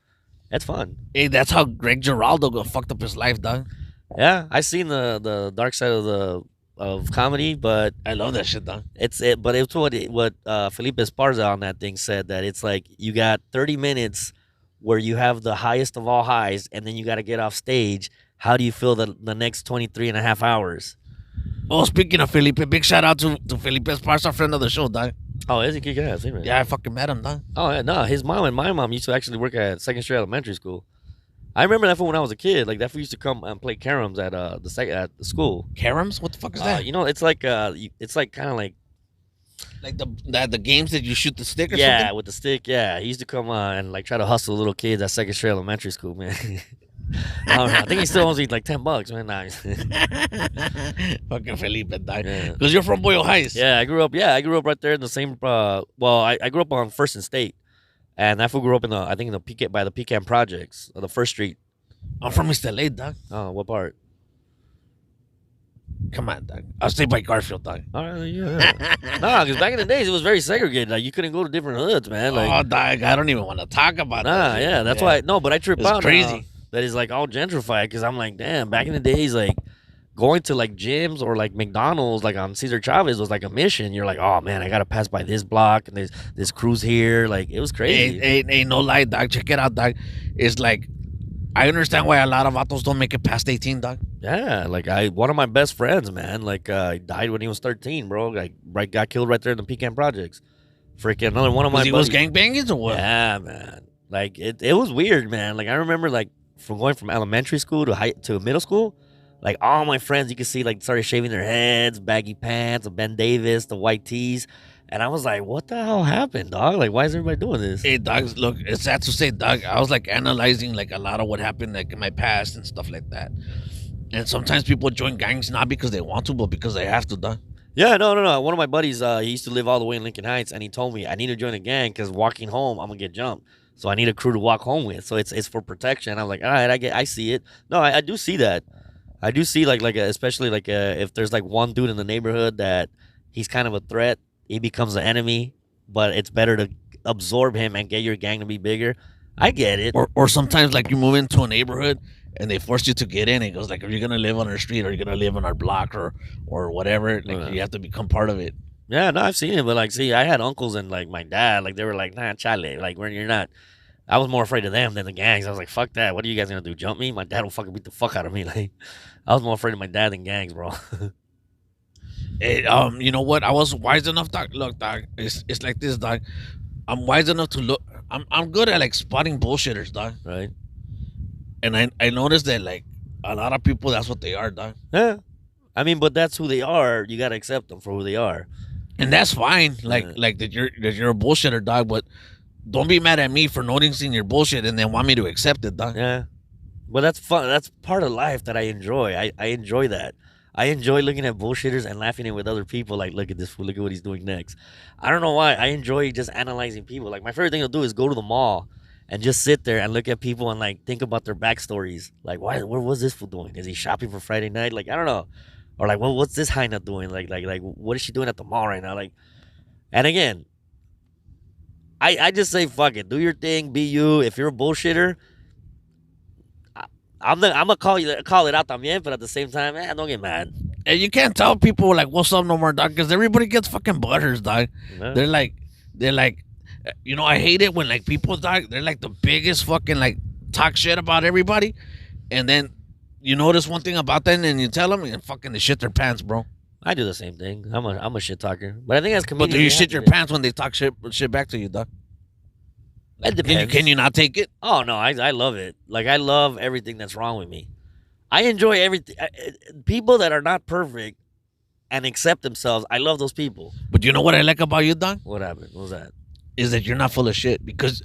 That's fun. Hey, that's how Greg Giraldo got fucked up his life, dog. Yeah, I seen the dark side of comedy, but I love that shit, dog. but it's what Felipe Esparza on that thing said that it's like you got 30 minutes where you have the highest of all highs, and then you got to get off stage. How do you feel the next 23 and a half hours? Oh, speaking of Felipe, big shout out to Felipe Esparza, friend of the show, dog. Oh, is he kicking ass? Man. Yeah, I fucking met him, dog. Oh, yeah, no, his mom and my mom used to actually work at Second Street Elementary School. I remember that from when I was a kid. Like that fool used to come and play caroms at at the school. Caroms? What the fuck is that? You know, it's like kind of like the games that you shoot the stick or yeah, something? with the stick. Yeah, he used to come and like try to hustle little kids at Second Street Elementary School, man. I don't know. I think he still owes me like $10, man. Nah. Fucking Felipe, dog. Yeah. Because you're from Boyle Heights. Yeah, I grew up right there in the same. I grew up on First and State, and that fool grew up in by the Pecan Projects, the First Street. I'm from East LA, dog. Oh, what part? Come on, dog. I'll stay by Garfield, dog. All right, yeah. Nah, because back in the days it was very segregated. Like you couldn't go to different hoods, man. Like, oh, dog, I don't even want to talk about nah, that. yeah, that's why. No, but I trip It's out crazy. now that is like all gentrified because I'm like, damn. Back in the days, like going to like gyms or like McDonald's, like on Cesar Chavez, was like a mission. You're like, oh man, I gotta pass by this block and there's this cruise here. Like it was crazy. Ain't no lie, dog. Check it out, dog. It's like, I understand why a lot of vatos don't make it past 18, dog. Yeah, like one of my best friends, man, like he died when he was 13, bro. Like got killed right there in the Pecan Projects. Freaking another one of my He was gangbanging or what? Yeah, man. Like it was weird, man. Like I remember like from going from elementary school to middle school, like all my friends you could see like started shaving their heads, baggy pants, a Ben Davis, the white tees. And I was like, what the hell happened, dog? Like, why is everybody doing this? Hey, dogs, look, it's sad to say, dog. I was like analyzing like a lot of what happened like in my past and stuff like that. And sometimes people join gangs not because they want to, but because they have to, dog. Yeah, no. One of my buddies, he used to live all the way in Lincoln Heights, and he told me I need to join a gang because walking home, I'm gonna get jumped. So I need a crew to walk home with. So it's for protection. I'm like, all right, I see it. No, I do see that. I do see especially if there's like one dude in the neighborhood that he's kind of a threat, he becomes an enemy, but it's better to absorb him and get your gang to be bigger. I get it. Or sometimes like you move into a neighborhood and they force you to get in. It goes like, are you gonna live on our street or are you gonna live on our block or whatever? Like you have to become part of it. Yeah, no, I've seen it, but like, see, I had uncles and like my dad, like they were like, nah, chale, like when you're not. I was more afraid of them than the gangs. I was like, fuck that. What are you guys gonna do? Jump me? My dad will fucking beat the fuck out of me. Like, I was more afraid of my dad than gangs, bro. Hey, you know what? I was wise enough, dog. Look, dog, it's like this, dog. I'm wise enough to look. I'm good at like spotting bullshitters, dog. Right? And I noticed that like a lot of people, that's what they are, dog. Yeah. I mean, but that's who they are. You gotta accept them for who they are. And that's fine. Like Yeah. like that you're a bullshitter, dog. But don't be mad at me for noticing your bullshit and then want me to accept it, dog. Yeah. But that's fun. That's part of life that I enjoy. I enjoy that. I enjoy looking at bullshitters and laughing it with other people. Like, look at this fool. Look at what he's doing next. I don't know why. I enjoy just analyzing people. Like, my favorite thing to do is go to the mall and just sit there and look at people and, like, think about their backstories. Like, what was this fool doing? Is he shopping for Friday night? Like, I don't know. Or, like, what's this hyena doing? Like, what is she doing at the mall right now? Like, and again, I just say, fuck it. Do your thing. Be you. If you're a bullshitter, I'm gonna call it out también, but at the same time, don't get mad. And you can't tell people like what's up no more, dog, because everybody gets fucking butters, dog. Yeah. They're like, you know, I hate it when like people, dog, they're like the biggest fucking like talk shit about everybody, and then you notice one thing about that, and you tell them, and fucking they shit their pants, bro. I do the same thing. I'm a shit talker, but I think as But comedians, do you we shit have to your be. pants when they talk shit back to you, dog? It depends. Can you not take it? Oh no, I love it. Like I love everything that's wrong with me. I enjoy everything. People that are not perfect and accept themselves. I love those people. But you know what I like about you, dog? What happened? What was that? Is that you're not full of shit because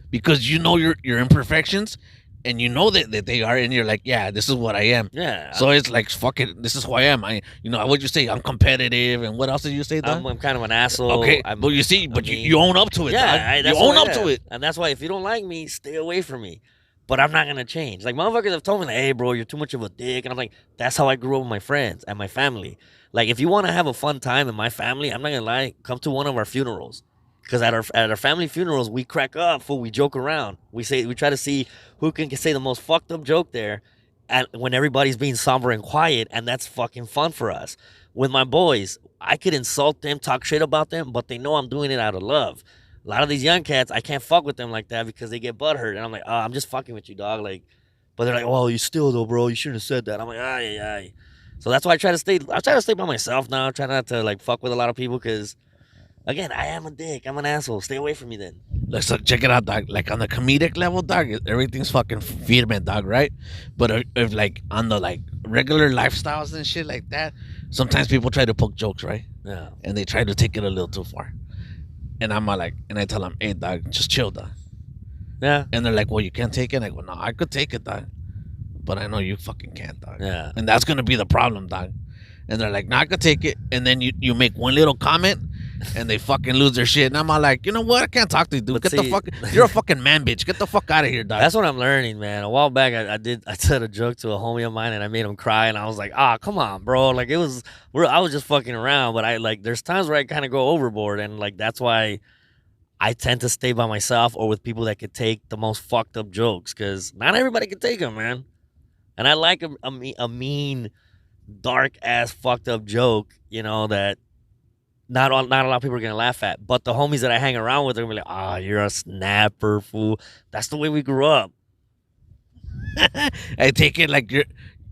you know your imperfections, and you know that they are, and you're like, yeah, this is what I am. Yeah. So it's like, fuck it, this is who I am. What you say? I'm competitive, and what else did you say, dog? I'm kind of an asshole. Okay, I'm, but you see, you own up to it, yeah, dog. You own up to it. And that's why if you don't like me, stay away from me. But I'm not gonna change. Like motherfuckers have told me, like, hey, bro, you're too much of a dick, and I'm like, that's how I grew up with my friends and my family. Like, if you want to have a fun time in my family, I'm not gonna lie, come to one of our funerals. Because at our family funerals, we crack up, fool. We joke around. We try to see who can say the most fucked up joke there, and when everybody's being somber and quiet, and that's fucking fun for us. With my boys, I could insult them, talk shit about them, but they know I'm doing it out of love. A lot of these young cats, I can't fuck with them like that because they get butthurt, and I'm like, oh, I'm just fucking with you, dog. Like, but they're like, oh, you still though, bro. You shouldn't have said that. I'm like, ay. So that's why I try to stay by myself now. I try not to like fuck with a lot of people because. Again, I am a dick. I'm an asshole. Stay away from me then. Let's check it out, dog. Like on the comedic level, dog, everything's fucking firme, dog, right? But if like on the like regular lifestyles and shit like that, sometimes people try to poke jokes, right? Yeah. And they try to take it a little too far. And I'm like, and I tell them, hey, dog, just chill, dog. Yeah. And they're like, well, you can't take it. And I go, no, I could take it, dog. But I know you fucking can't, dog. Yeah. And that's gonna be the problem, dog. And they're like, no, I could take it. And then you make one little comment, and they fucking lose their shit. And I'm all like, you know what? I can't talk to you, dude. You're a fucking man, bitch. Get the fuck out of here, dog. That's what I'm learning, man. A while back, I said a joke to a homie of mine, and I made him cry, and I was like, come on, bro. Like I was just fucking around, but I like, there's times where I kind of go overboard, and like that's why I tend to stay by myself or with people that could take the most fucked up jokes, because not everybody can take them, man. And I like a mean, dark ass fucked up joke, that not a lot of people are gonna laugh at. But the homies that I hang around with are gonna be like, you're a snapper, fool. That's the way we grew up. I take it like you're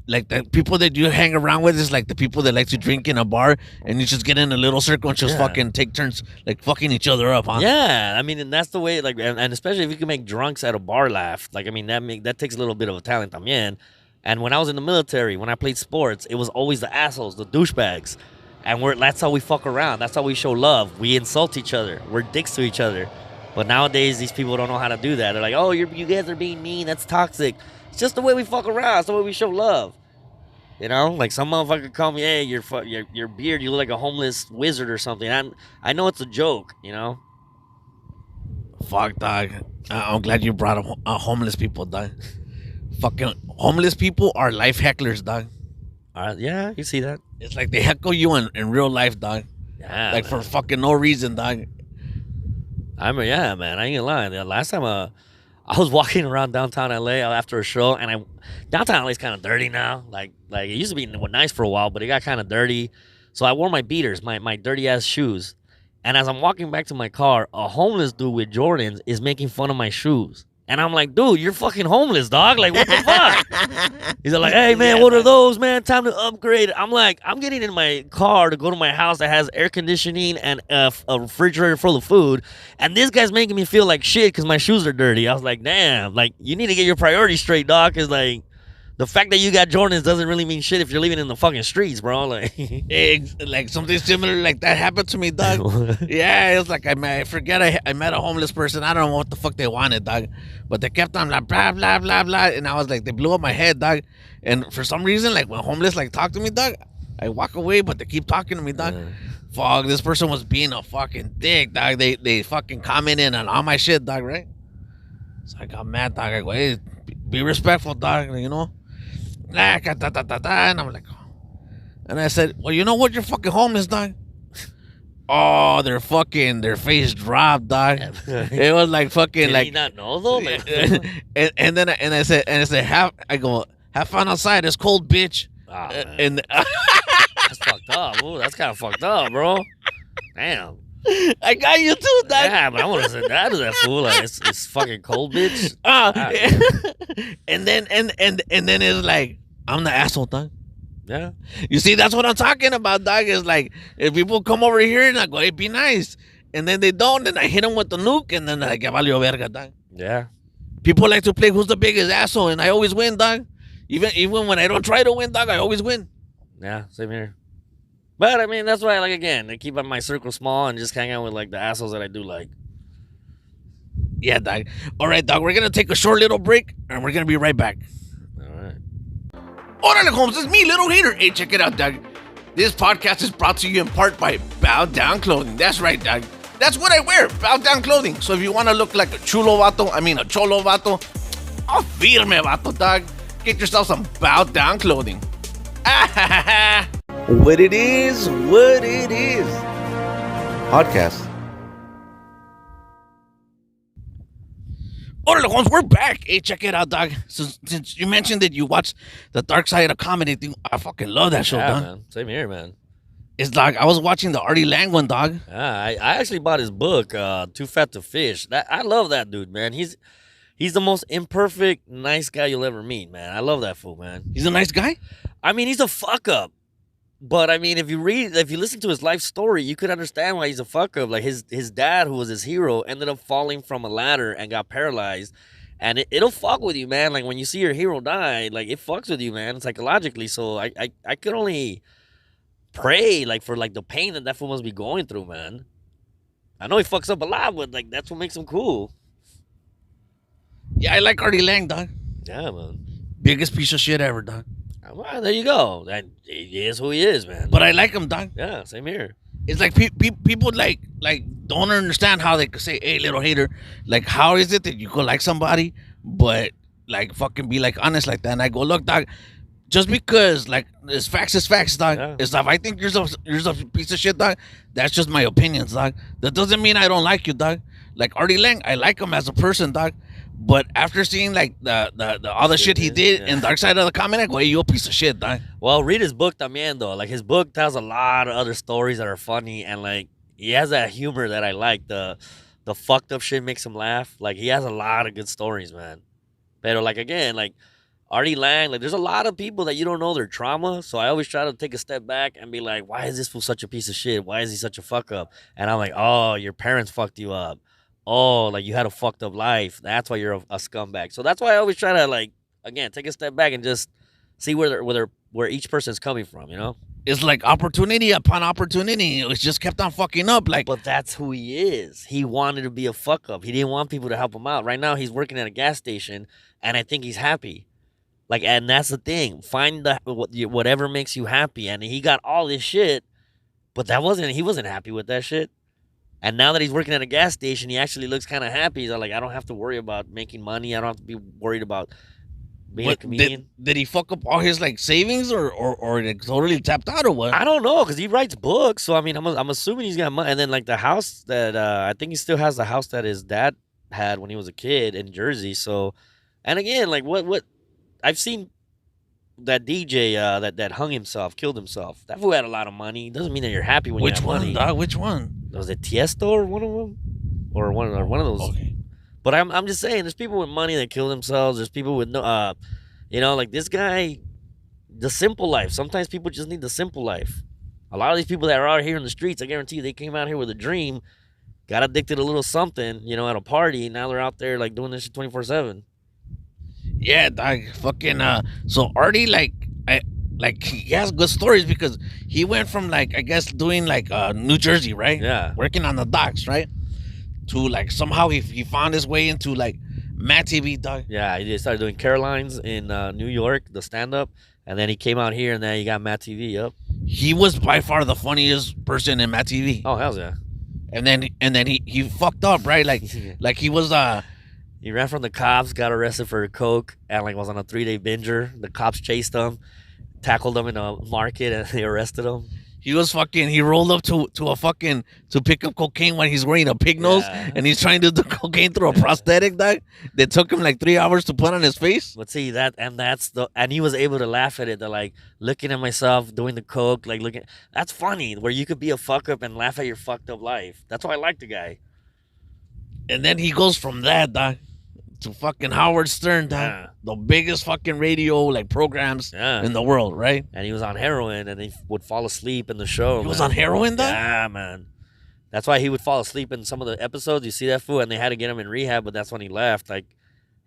like the people that you hang around with is like the people that like to drink in a bar, and you just get in a little circle and just fucking take turns like fucking each other up, huh? Yeah, I mean, and that's the way. Like, and especially if you can make drunks at a bar laugh. Like, I mean, that takes a little bit of a talent también. And when I was in the military, when I played sports, it was always the assholes, the douchebags. And that's how we fuck around. That's how we show love. We insult each other. We're dicks to each other. But nowadays, these people don't know how to do that. They're like, oh, you guys are being mean. That's toxic. It's just the way we fuck around. It's the way we show love. Like some motherfucker call me, hey, your beard, you look like a homeless wizard or something. I know it's a joke, Fuck, dog. I'm glad you brought up homeless people, dog. Fucking homeless people are life hecklers, dog. Yeah, you see that. It's like they heckle you in real life, dog. Yeah, like, man. For fucking no reason, dog. Yeah, man. I ain't gonna lie. The last time I was walking around downtown LA after a show, and downtown LA's kind of dirty now. Like it used to be nice for a while, but it got kind of dirty. So I wore my beaters, my dirty ass shoes. And as I'm walking back to my car, a homeless dude with Jordans is making fun of my shoes. And I'm like, dude, you're fucking homeless, dog. Like, what the fuck? He's like, hey, man, what are those, man? Time to upgrade. I'm like, I'm getting in my car to go to my house that has air conditioning and a refrigerator full of food. And this guy's making me feel like shit because my shoes are dirty. I was like, damn, like, you need to get your priorities straight, dog. Because, like, the fact that you got Jordans doesn't really mean shit if you're living in the fucking streets, bro. Like, like something similar like that happened to me, dog. Yeah, it was like I met a homeless person. I don't know what the fuck they wanted, dog, but they kept on like blah blah blah blah, and I was like, they blew up my head, dog. And for some reason, like when homeless like talk to me, dog, I walk away, but they keep talking to me, dog. Fuck, this person was being a fucking dick, dog. They fucking commented on all my shit, dog, right? So I got mad, dog. I go, hey, be respectful, dog, and I'm like, and I said, well, you know what? You're fucking homeless, dog. Oh, their face dropped, dog. It was like fucking Did like. he not know though? and then I said, have fun outside. It's cold, bitch. Oh, and that's fucked up. Ooh, that's kind of fucked up, bro. Damn. I got you too, dog. Yeah, but I want to say that to that fool. Like, it's fucking cold, bitch. And then it's like, I'm the asshole, dog. Yeah. You see, that's what I'm talking about, dog. Is like if people come over here and I go, hey, be nice, and then they don't, then I hit them with the nuke, and then like, que valió verga, dog. Yeah. People like to play who's the biggest asshole, and I always win, dog. Even when I don't try to win, dog, I always win. Yeah. Same here. But I mean, that's why, like, again, I keep my circle small and just hang out with like the assholes that I do like. Yeah, dog. All right, dog. We're gonna take a short little break, and we're gonna be right back. All right. Orale, Holmes. It's me, Little Hater. Hey, check it out, dog. This podcast is brought to you in part by Bow Down Clothing. That's right, dog. That's what I wear, Bow Down Clothing. So if you want to look like a cholo vato, a firme vato, dog, get yourself some Bow Down Clothing. What it is. Podcast. Orale, Holmes, we're back. Hey, check it out, dog. Since you mentioned that you watched the Dark Side of Comedy thing, I fucking love that show, Yeah, dog. man. Same here, man. It's like I was watching the Arti Lange one, dog. Yeah, I actually bought his book, Too Fat to Fish. I love that dude, man. He's the most imperfect, nice guy you'll ever meet, man. I love that fool, man. He's a nice guy. I mean, he's a fuck up. But I mean, if you listen to his life story, you could understand why he's a fuck up. Like his dad, who was his hero, ended up falling from a ladder and got paralyzed. And it'll fuck with you, man. Like when you see your hero die, like it fucks with you, man, psychologically. So I could only pray like for like the pain that fool must be going through, man. I know he fucks up a lot, but like that's what makes him cool. Yeah, I like Arti Lange, dog. Yeah, man. Biggest piece of shit ever, dog. Well, there you go. That he is who he is, man. But I like him, dog. Yeah, same here. It's like people like don't understand how they could say, "Hey, little hater," like how is it that you could like somebody, but like fucking be like honest like that? And I go, look, dog, just because like it's facts, dog. Yeah. It's if I think you're a piece of shit, dog. That's just my opinions, dog. That doesn't mean I don't like you, dog. Like Arti Lange, I like him as a person, dog. But after seeing like the all the shit he did in Dark Side of the Comet, I go, hey, you a piece of shit, dog. Well, read his book también, though. Like his book tells a lot of other stories that are funny, and like he has that humor that I like. The fucked up shit makes him laugh. Like he has a lot of good stories, man. But like again, like Arti Lange, like there's a lot of people that you don't know their trauma. So I always try to take a step back and be like, why is this fool such a piece of shit? Why is he such a fuck up? And I'm like, oh, your parents fucked you up. Oh, like you had a fucked up life. That's why you're a scumbag. So that's why I always try to like again take a step back and just see where each person's coming from. You know. It's like opportunity upon opportunity. It's just kept on fucking up. Like, but that's who he is. He wanted to be a fuck up. He didn't want people to help him out. Right now, he's working at a gas station, and I think he's happy. Like, and that's the thing. Find whatever makes you happy. And he got all this shit, but he wasn't happy with that shit. And now that he's working at a gas station, he actually looks kind of happy. He's like, I don't have to worry about making money. I don't have to be worried about being a comedian. Did he fuck up all his like savings or like, totally tapped out or what? I don't know, because he writes books. So I mean, I'm assuming he's got money. And then like the house that I think he still has the house that his dad had when he was a kid in Jersey. So, and again, like what I've seen that DJ that hung himself, killed himself. That fool had a lot of money. Doesn't mean that you're happy when you have money. Which one, dog? Which one? Was it Tiesto or one of them, or one of those? Okay. But I'm just saying, there's people with money that kill themselves. There's people with no, like this guy, the simple life. Sometimes people just need the simple life. A lot of these people that are out here in the streets, I guarantee you, they came out here with a dream, got addicted to a little something, at a party. Now they're out there like doing this shit 24/7. Yeah, dog. Fucking. So Arti, he has good stories because he went from like I guess doing like New Jersey, right? Yeah. Working on the docks, right? To like somehow he found his way into like Mad TV, dog. Yeah, he started doing Caroline's in New York, the stand-up, and then he came out here, and then he got Mad TV. Yep. He was by far the funniest person in Mad TV. Oh, hell yeah. And then he fucked up, right? Like like he was He ran from the cops, got arrested for coke, and like was on a 3-day binger. The cops chased him, tackled him in a market, and they arrested him. He rolled up to pick up cocaine when he's wearing a pig nose, and he's trying to do cocaine through a prosthetic, dog. That took him like 3 hours to put on his face. But see and he was able to laugh at it. They're like looking at myself doing the coke, like looking. That's funny, where you could be a fuck up and laugh at your fucked up life. That's why I like the guy. And then he goes from that, dog, to fucking Howard Stern, dog. Yeah. The biggest fucking radio like programs Yeah. in the world, right? And he was on heroin, and he would fall asleep in the show. He was man. on heroin, dog? Yeah, man. That's why he would fall asleep in some of the episodes. You see that fool, and they had to get him in rehab, but that's when he left. Like,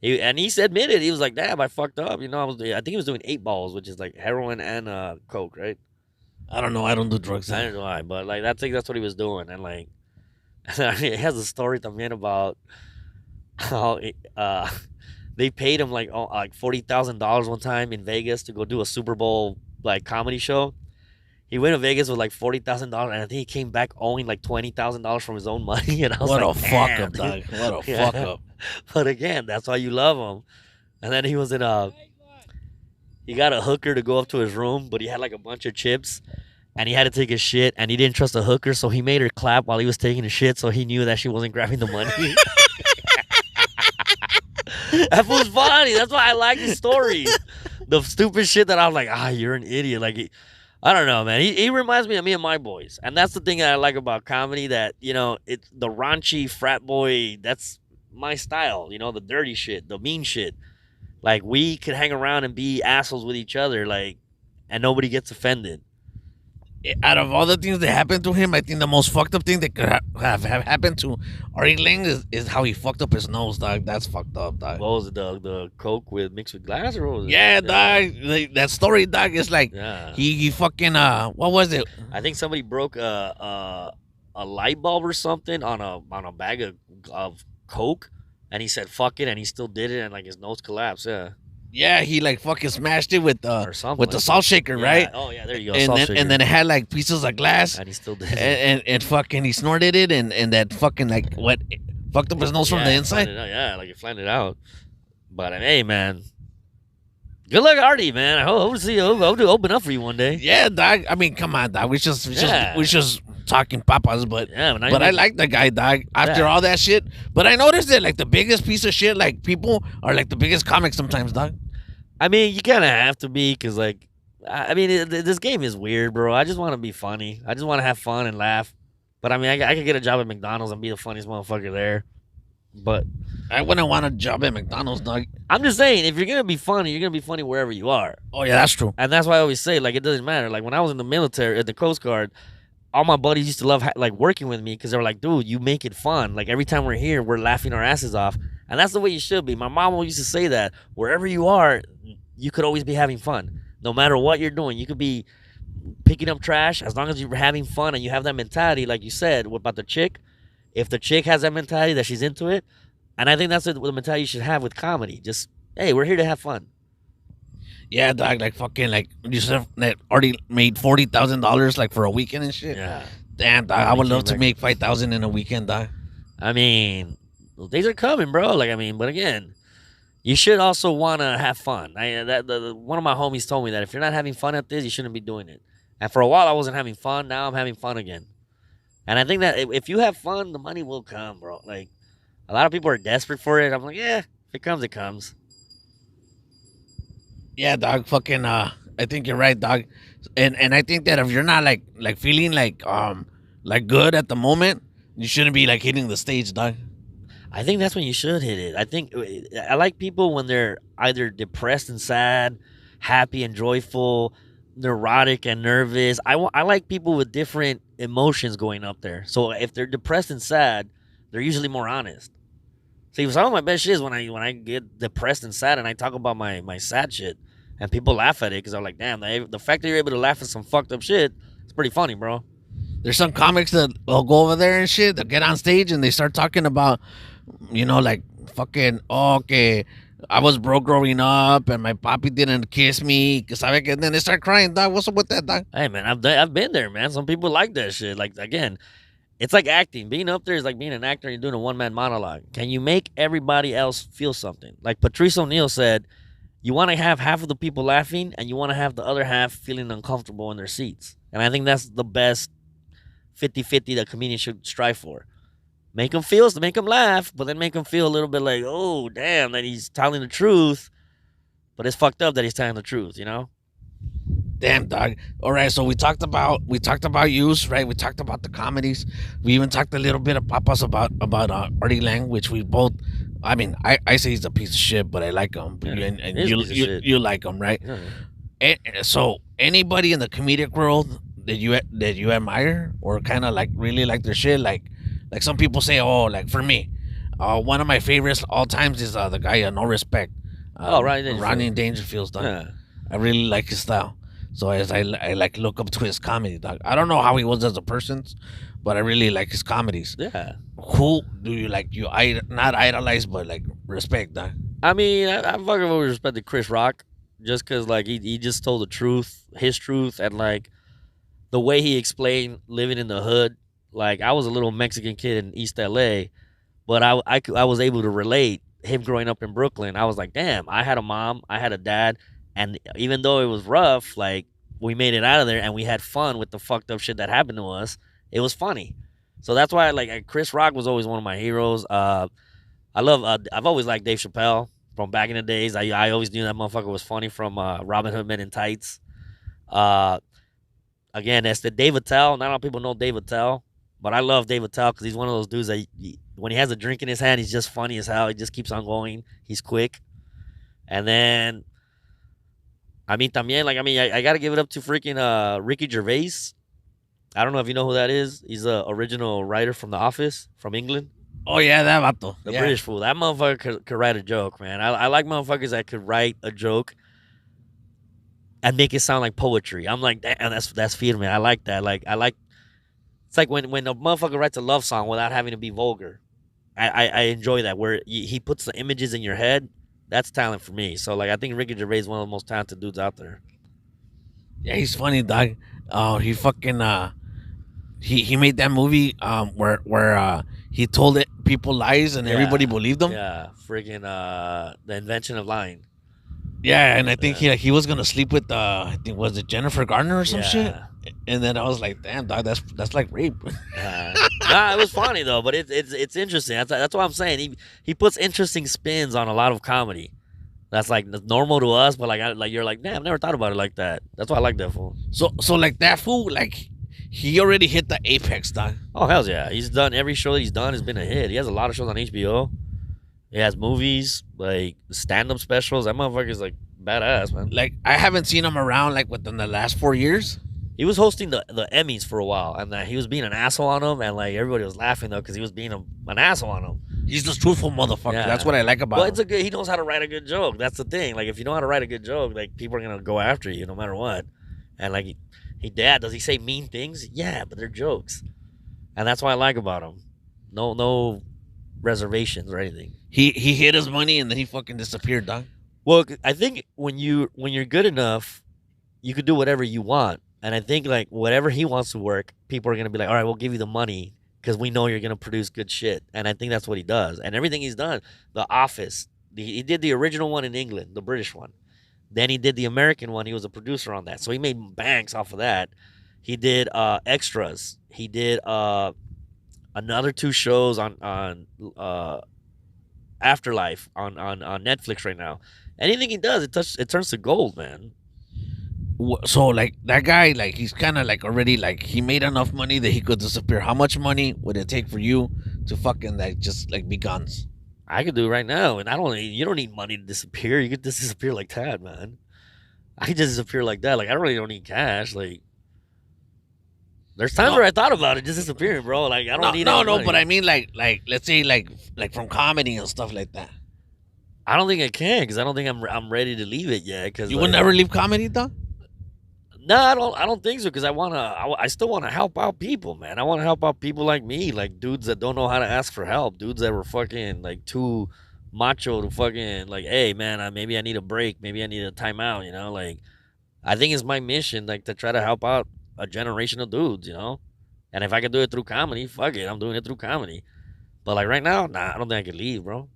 he admitted, he was like, "Damn, I fucked up." You know, I think he was doing 8 balls, which is like heroin and coke, right? I don't know. I don't do drugs. I don't know why, but like I think that's what he was doing, and like, he has a story también about how they paid him like $40,000 one time in Vegas to go do a Super Bowl like comedy show. He went to Vegas with like $40,000, and I think he came back owing like $20,000 from his own money. And I was What like, a fuck "Damn, up, dude." dog. What a Yeah. fuck up. But again, that's why you love him. And then he was in he got a hooker to go up to his room, but he had like a bunch of chips, and he had to take a shit, and he didn't trust the hooker, so he made her clap while he was taking a shit, so he knew that she wasn't grabbing the money. That was funny. That's why I like his story. The stupid shit that I'm like, you're an idiot. Like, I don't know, man. He reminds me of me and my boys, and that's the thing that I like about comedy. That it's the raunchy frat boy. That's my style. The dirty shit, the mean shit. Like, we could hang around and be assholes with each other, like, and nobody gets offended. Out of all the things that happened to him, I think the most fucked up thing that could have happened to Arti Lange is how he fucked up his nose, dog. That's fucked up, dog. What was it, the coke mixed with glass, or what was it? Yeah, dog. Like, that story, dog, is like he fucking what was it? I think somebody broke a light bulb or something on a bag of coke, and he said fuck it, and he still did it, and like his nose collapsed. Yeah, he like fucking smashed it with Or something with the like salt shaker, right? Oh yeah, there you go. And Salt then shaker. and then it had like pieces of glass, and he still did it. and fucking he snorted it, and that fucking like what fucked up his nose from the inside. Like it flattened it out. But hey, man, good luck, Artie, man. I hope to see you. I hope to open up for you one day. Yeah, dog. I mean, come on, dog. We just talking papas, but I like the guy, dog. After all that shit, but I noticed that like the biggest piece of shit, like people are like the biggest comics sometimes, dog. I mean, you kind of have to be, because, like, I mean, this game is weird, bro. I just want to be funny. I just want to have fun and laugh. But, I mean, I could get a job at McDonald's and be the funniest motherfucker there. But I wouldn't want a job at McDonald's, dog. I'm just saying, if you're going to be funny, you're going to be funny wherever you are. Oh, yeah, that's true. And that's why I always say, like, it doesn't matter. Like, when I was in the military, at the Coast Guard, all my buddies used to love, like, working with me because they were like, dude, you make it fun. Like, every time we're here, we're laughing our asses off. And that's the way you should be. My mom used to say that. Wherever you are, you could always be having fun. No matter what you're doing, you could be picking up trash. As long as you're having fun and you have that mentality, like you said, what about the chick? If the chick has that mentality that she's into it, and I think that's the mentality you should have with comedy. Just, hey, we're here to have fun. Yeah, dog. Like fucking, like you said, that already made $40,000 like for a weekend and shit. Yeah. Damn, dog. I would love to make $5,000 in a weekend, dog. I mean, those days are coming, bro. Like, I mean, but again, you should also want to have fun. One of my homies told me that if you're not having fun at this, you shouldn't be doing it. And for a while, I wasn't having fun. Now I'm having fun again. And I think that if you have fun, the money will come, bro. Like, a lot of people are desperate for it. I'm like, yeah, if it comes, it comes. Yeah, dog. Fucking, I think you're right, dog. And I think that if you're not like feeling like good at the moment, you shouldn't be like hitting the stage, dog. I think that's when you should hit it. I like people when they're either depressed and sad, happy and joyful, neurotic and nervous. I like people with different emotions going up there. So if they're depressed and sad, they're usually more honest. See, some of my best shit is when I get depressed and sad and I talk about my sad shit, and people laugh at it because I'm like, damn, the fact that you're able to laugh at some fucked up shit, it's pretty funny, bro. There's some comics that will go over there and shit. They'll get on stage and they start talking about, like fucking, okay, I was broke growing up and my papi didn't kiss me. And then they start crying, dog. What's up with that, dog? Hey, man, I've been there, man. Some people like that shit. Like, again, it's like acting. Being up there is like being an actor and you're doing a one-man monologue. Can you make everybody else feel something? Like Patrice O'Neal said, you want to have half of the people laughing and you want to have the other half feeling uncomfortable in their seats. And I think that's the best 50-50 that comedians should strive for. Make them laugh, but then make them feel a little bit like, oh, damn, that he's telling the truth. But it's fucked up that he's telling the truth, Damn, dog. All right, so we talked about use, right? We talked about the comedies. We even talked a little bit of papas about Arti Lange, which we both I mean, I say he's a piece of shit, but I like him. Yeah, And he is a piece of shit. you like him, right? Yeah. So anybody in the comedic world that you admire or kind of like really like their shit, like some people say, oh, like for me, one of my favorites all times is the guy No Respect. Ronnie Dangerfield's done. Yeah. I really like his style. So as I like look up to his comedy, dog. I don't know how he was as a person, but I really like his comedies. Yeah. Who do you like? Not idolize, but like respect, dog. I mean, I fucking always respected Chris Rock just because, like, he just told the truth, his truth, and, like, the way he explained living in the hood. Like, I was a little Mexican kid in East LA, but I was able to relate him growing up in Brooklyn. I was like, damn, I had a mom, I had a dad, and even though it was rough, like, we made it out of there and we had fun with the fucked up shit that happened to us. It was funny. So that's why, like, Chris Rock was always one of my heroes. I've always liked Dave Chappelle from back in the days. I always knew that motherfucker was funny from Robin Hood Men in Tights. Again, that's the Dave Attell. Not a lot of people know Dave Attell, but I love Dave Attell because he's one of those dudes that when he has a drink in his hand, he's just funny as hell. He just keeps on going. He's quick. And then, I mean, también, like, I got to give it up to freaking Ricky Gervais. I don't know if you know who that is. He's the original writer from The Office from England. Oh yeah, that vato. The British fool. That motherfucker could write a joke, man. I like motherfuckers that could write a joke and make it sound like poetry. I'm like, damn, that's firme. I like that. It's like when a motherfucker writes a love song without having to be vulgar. I enjoy that, where he puts the images in your head. That's talent for me. So, like, I think Ricky Gervais is one of the most talented dudes out there. Yeah, he's funny, dog. Oh, he fucking he made that movie where he told people lies and everybody believed him. Yeah, freaking The Invention of Lying. Yeah, and I think he was gonna sleep with I think was it Jennifer Garner or some shit. And then I was like, damn, dog, that's like rape. Nah, it was funny though, but it's interesting. That's what I'm saying. He puts interesting spins on a lot of comedy. That's like normal to us, but like you're like, damn, I've never thought about it like that. That's why I like that fool. So like that fool, like he already hit the apex, dog. Oh hell yeah, he's done every show that he's done has been a hit. He has a lot of shows on HBO. He has movies, like stand-up specials. That motherfucker's like badass, man. Like I haven't seen him around like within the last 4 years. He was hosting the Emmys for a while, and he was being an asshole on them, and like everybody was laughing though because he was being an asshole on them. He's the truthful motherfucker. Yeah. That's what I like about him. Well, he knows how to write a good joke. That's the thing. Like if you know how to write a good joke, like people are gonna go after you no matter what. And like does he say mean things? Yeah, but they're jokes, and that's what I like about him. No reservations or anything. He hid his money and then he fucking disappeared, dog. Well, I think when you're good enough, you could do whatever you want. And I think like whatever he wants to work, people are gonna be like, all right, we'll give you the money because we know you're gonna produce good shit. And I think that's what he does. And everything he's done, The Office, he did the original one in England, the British one. Then he did the American one. He was a producer on that, so he made banks off of that. He did Extras. He did another 2 shows on Afterlife on Netflix right now. Anything he does, it turns to gold, man. So like that guy, like he's kind of like already like he made enough money that he could disappear. How much money would it take for you to fucking like just like be guns? I could do it right now, and you don't need money to disappear. You could just disappear like that, man. I could just disappear like that. Like I really don't need cash. Like there's times where I thought about it just disappearing, bro. Like I don't need money. But I mean like let's say like from comedy and stuff like that. I don't think I can because I don't think I'm ready to leave it yet. Because you would never leave comedy, though. No, I don't think so. Because I still want to help out people, man. I want to help out people like me, like dudes that don't know how to ask for help, dudes that were fucking like too macho to fucking like, hey man, maybe I need a break, maybe I need a timeout, you know. Like I think it's my mission, like to try to help out a generation of dudes, you know. And if I can do it through comedy, fuck it, I'm doing it through comedy. But like right now, nah, I don't think I can leave, bro.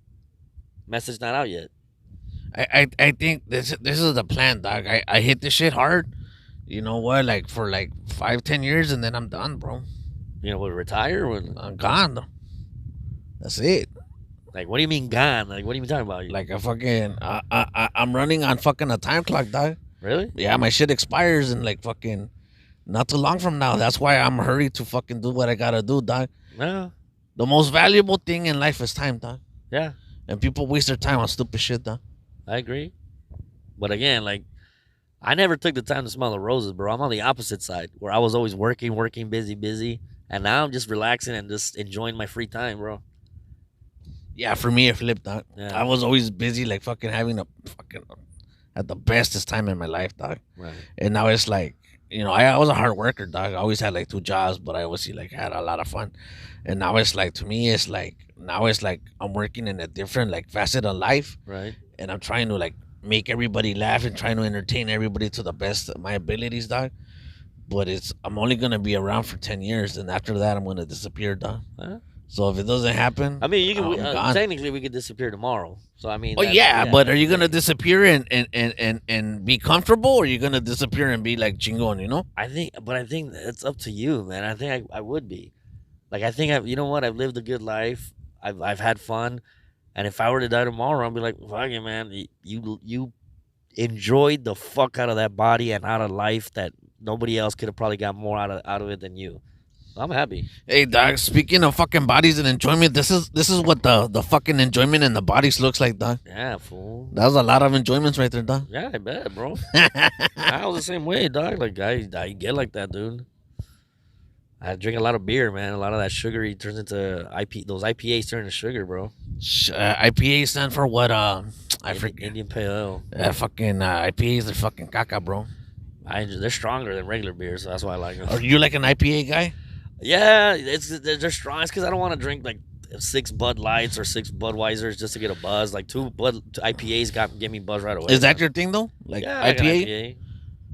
Message not out yet. I think this is the plan, dog. I hit this shit hard. You know what? Like for like 5-10 years, and then I'm done, bro. You know, retire? I'm gone. That's it. Like, what do you mean gone? Like, what are you talking about? Like a fucking, I'm running on fucking a time clock, dog. Really? Yeah, my shit expires in like fucking not too long from now. That's why I'm hurried to fucking do what I gotta do, dog. Yeah. The most valuable thing in life is time, dog. Yeah. And people waste their time on stupid shit, though. I agree. But again, like, I never took the time to smell the roses, bro. I'm on the opposite side where I was always working, busy. And now I'm just relaxing and just enjoying my free time, bro. Yeah, for me, it flipped, dog. Yeah. I was always busy, like fucking having a fucking at the bestest time in my life, dog. Right. And now it's like, you know, I was a hard worker, dog. I always had like 2 jobs, but I always like had a lot of fun. And now it's like, to me, it's like I'm working in a different like facet of life, Right. and I'm trying to like make everybody laugh and trying to entertain everybody to the best of my abilities, dog. But I'm only gonna be around for 10 years, and after that, I'm gonna disappear, dog. Huh? So if it doesn't happen, I mean, you I'm can gone. technically we could disappear tomorrow. So I mean, Oh yeah, but are you gonna disappear and be comfortable, or are you gonna disappear and be like chingon, you know? I think it's up to you, man. I think I would be. Like, I think you know what? I've lived a good life. I've had fun, and if I were to die tomorrow, I'd be like, fuck it, man. You enjoyed the fuck out of that body and out of life that nobody else could have probably got more out of it than you. I'm happy. Hey, dog. Speaking of fucking bodies and enjoyment, this is what the fucking enjoyment in the bodies looks like, dog. Yeah, fool. That was a lot of enjoyments right there, dog. Yeah, I bet, bro. I was the same way, dog. Like, I get like that, dude. I drink a lot of beer, man. A lot of that sugary turns into Those IPAs turn into sugar, bro. IPA stand for what? I forget. Indian Pale Ale. Fucking IPAs are fucking caca, bro. They're stronger than regular beer, so that's why I like them. Are you like an IPA guy? Yeah, they're strong. It's because I don't want to drink like 6 Bud Lights or 6 Budweisers just to get a buzz. Like 2 IPAs get me buzz right away. Is that your thing though? Like yeah, I like an IPA? IPA.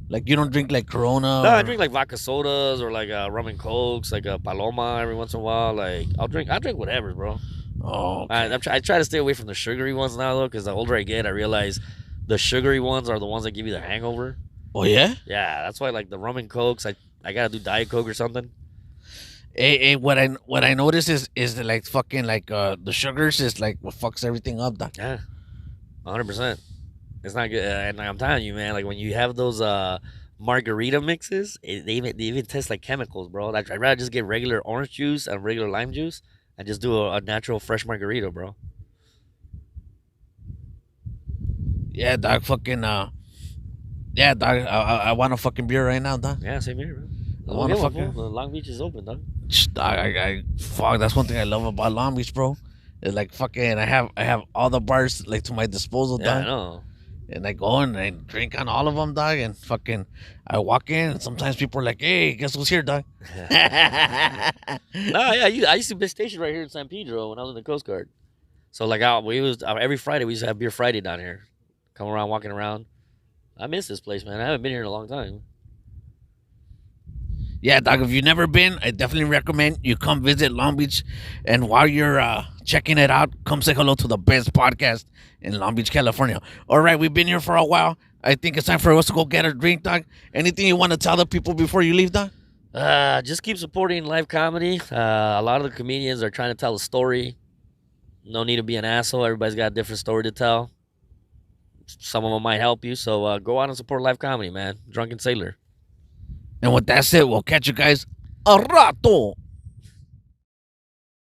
Like you don't drink like Corona? No, I drink like vodka sodas or like rum and cokes, like a Paloma every once in a while. Like I drink whatever, bro. Oh, okay. I try to stay away from the sugary ones now though, because the older I get, I realize the sugary ones are the ones that give you the hangover. Oh yeah? Yeah, that's why like the rum and cokes, I gotta do Diet Coke or something. Hey, what I notice is that like fucking like the sugars is like what fucks everything up, doc. Yeah, 100%. It's not good, and I'm telling you, man. Like when you have those margarita mixes, they even taste like chemicals, bro. Like I'd rather just get regular orange juice and regular lime juice and just do a natural fresh margarita, bro. Yeah, dog. Fucking yeah, dog. I want a fucking beer right now, dog. Yeah, same here, bro. I want to fucking. Long Beach is open, dog. Dog, I fuck. That's one thing I love about Long Beach, bro. It's like fucking. I have all the bars like to my disposal, dog. Yeah, I know. And I go and I drink on all of them, dog. And fucking, I walk in, and sometimes people are like, "Hey, guess who's here, dog?" Nah, yeah, I used to be stationed right here in San Pedro when I was in the Coast Guard. So like, every Friday we used to have Beer Friday down here. Come around, walking around. I miss this place, man. I haven't been here in a long time. Yeah, dog, if you've never been, I definitely recommend you come visit Long Beach. And while you're checking it out, come say hello to the best podcast in Long Beach, California. All right, we've been here for a while. I think it's time for us to go get a drink, dog. Anything you want to tell the people before you leave, dog? Just keep supporting live comedy. A lot of the comedians are trying to tell a story. No need to be an asshole. Everybody's got a different story to tell. Some of them might help you. So go out and support live comedy, man. Drunken Sailor. And with that said, we'll catch you guys a rato.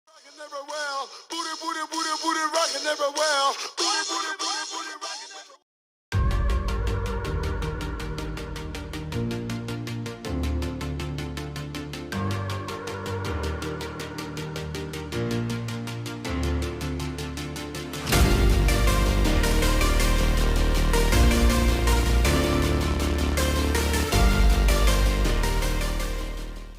Rockin' everywhere, booty, booty, booty, booty, rockin' everywhere.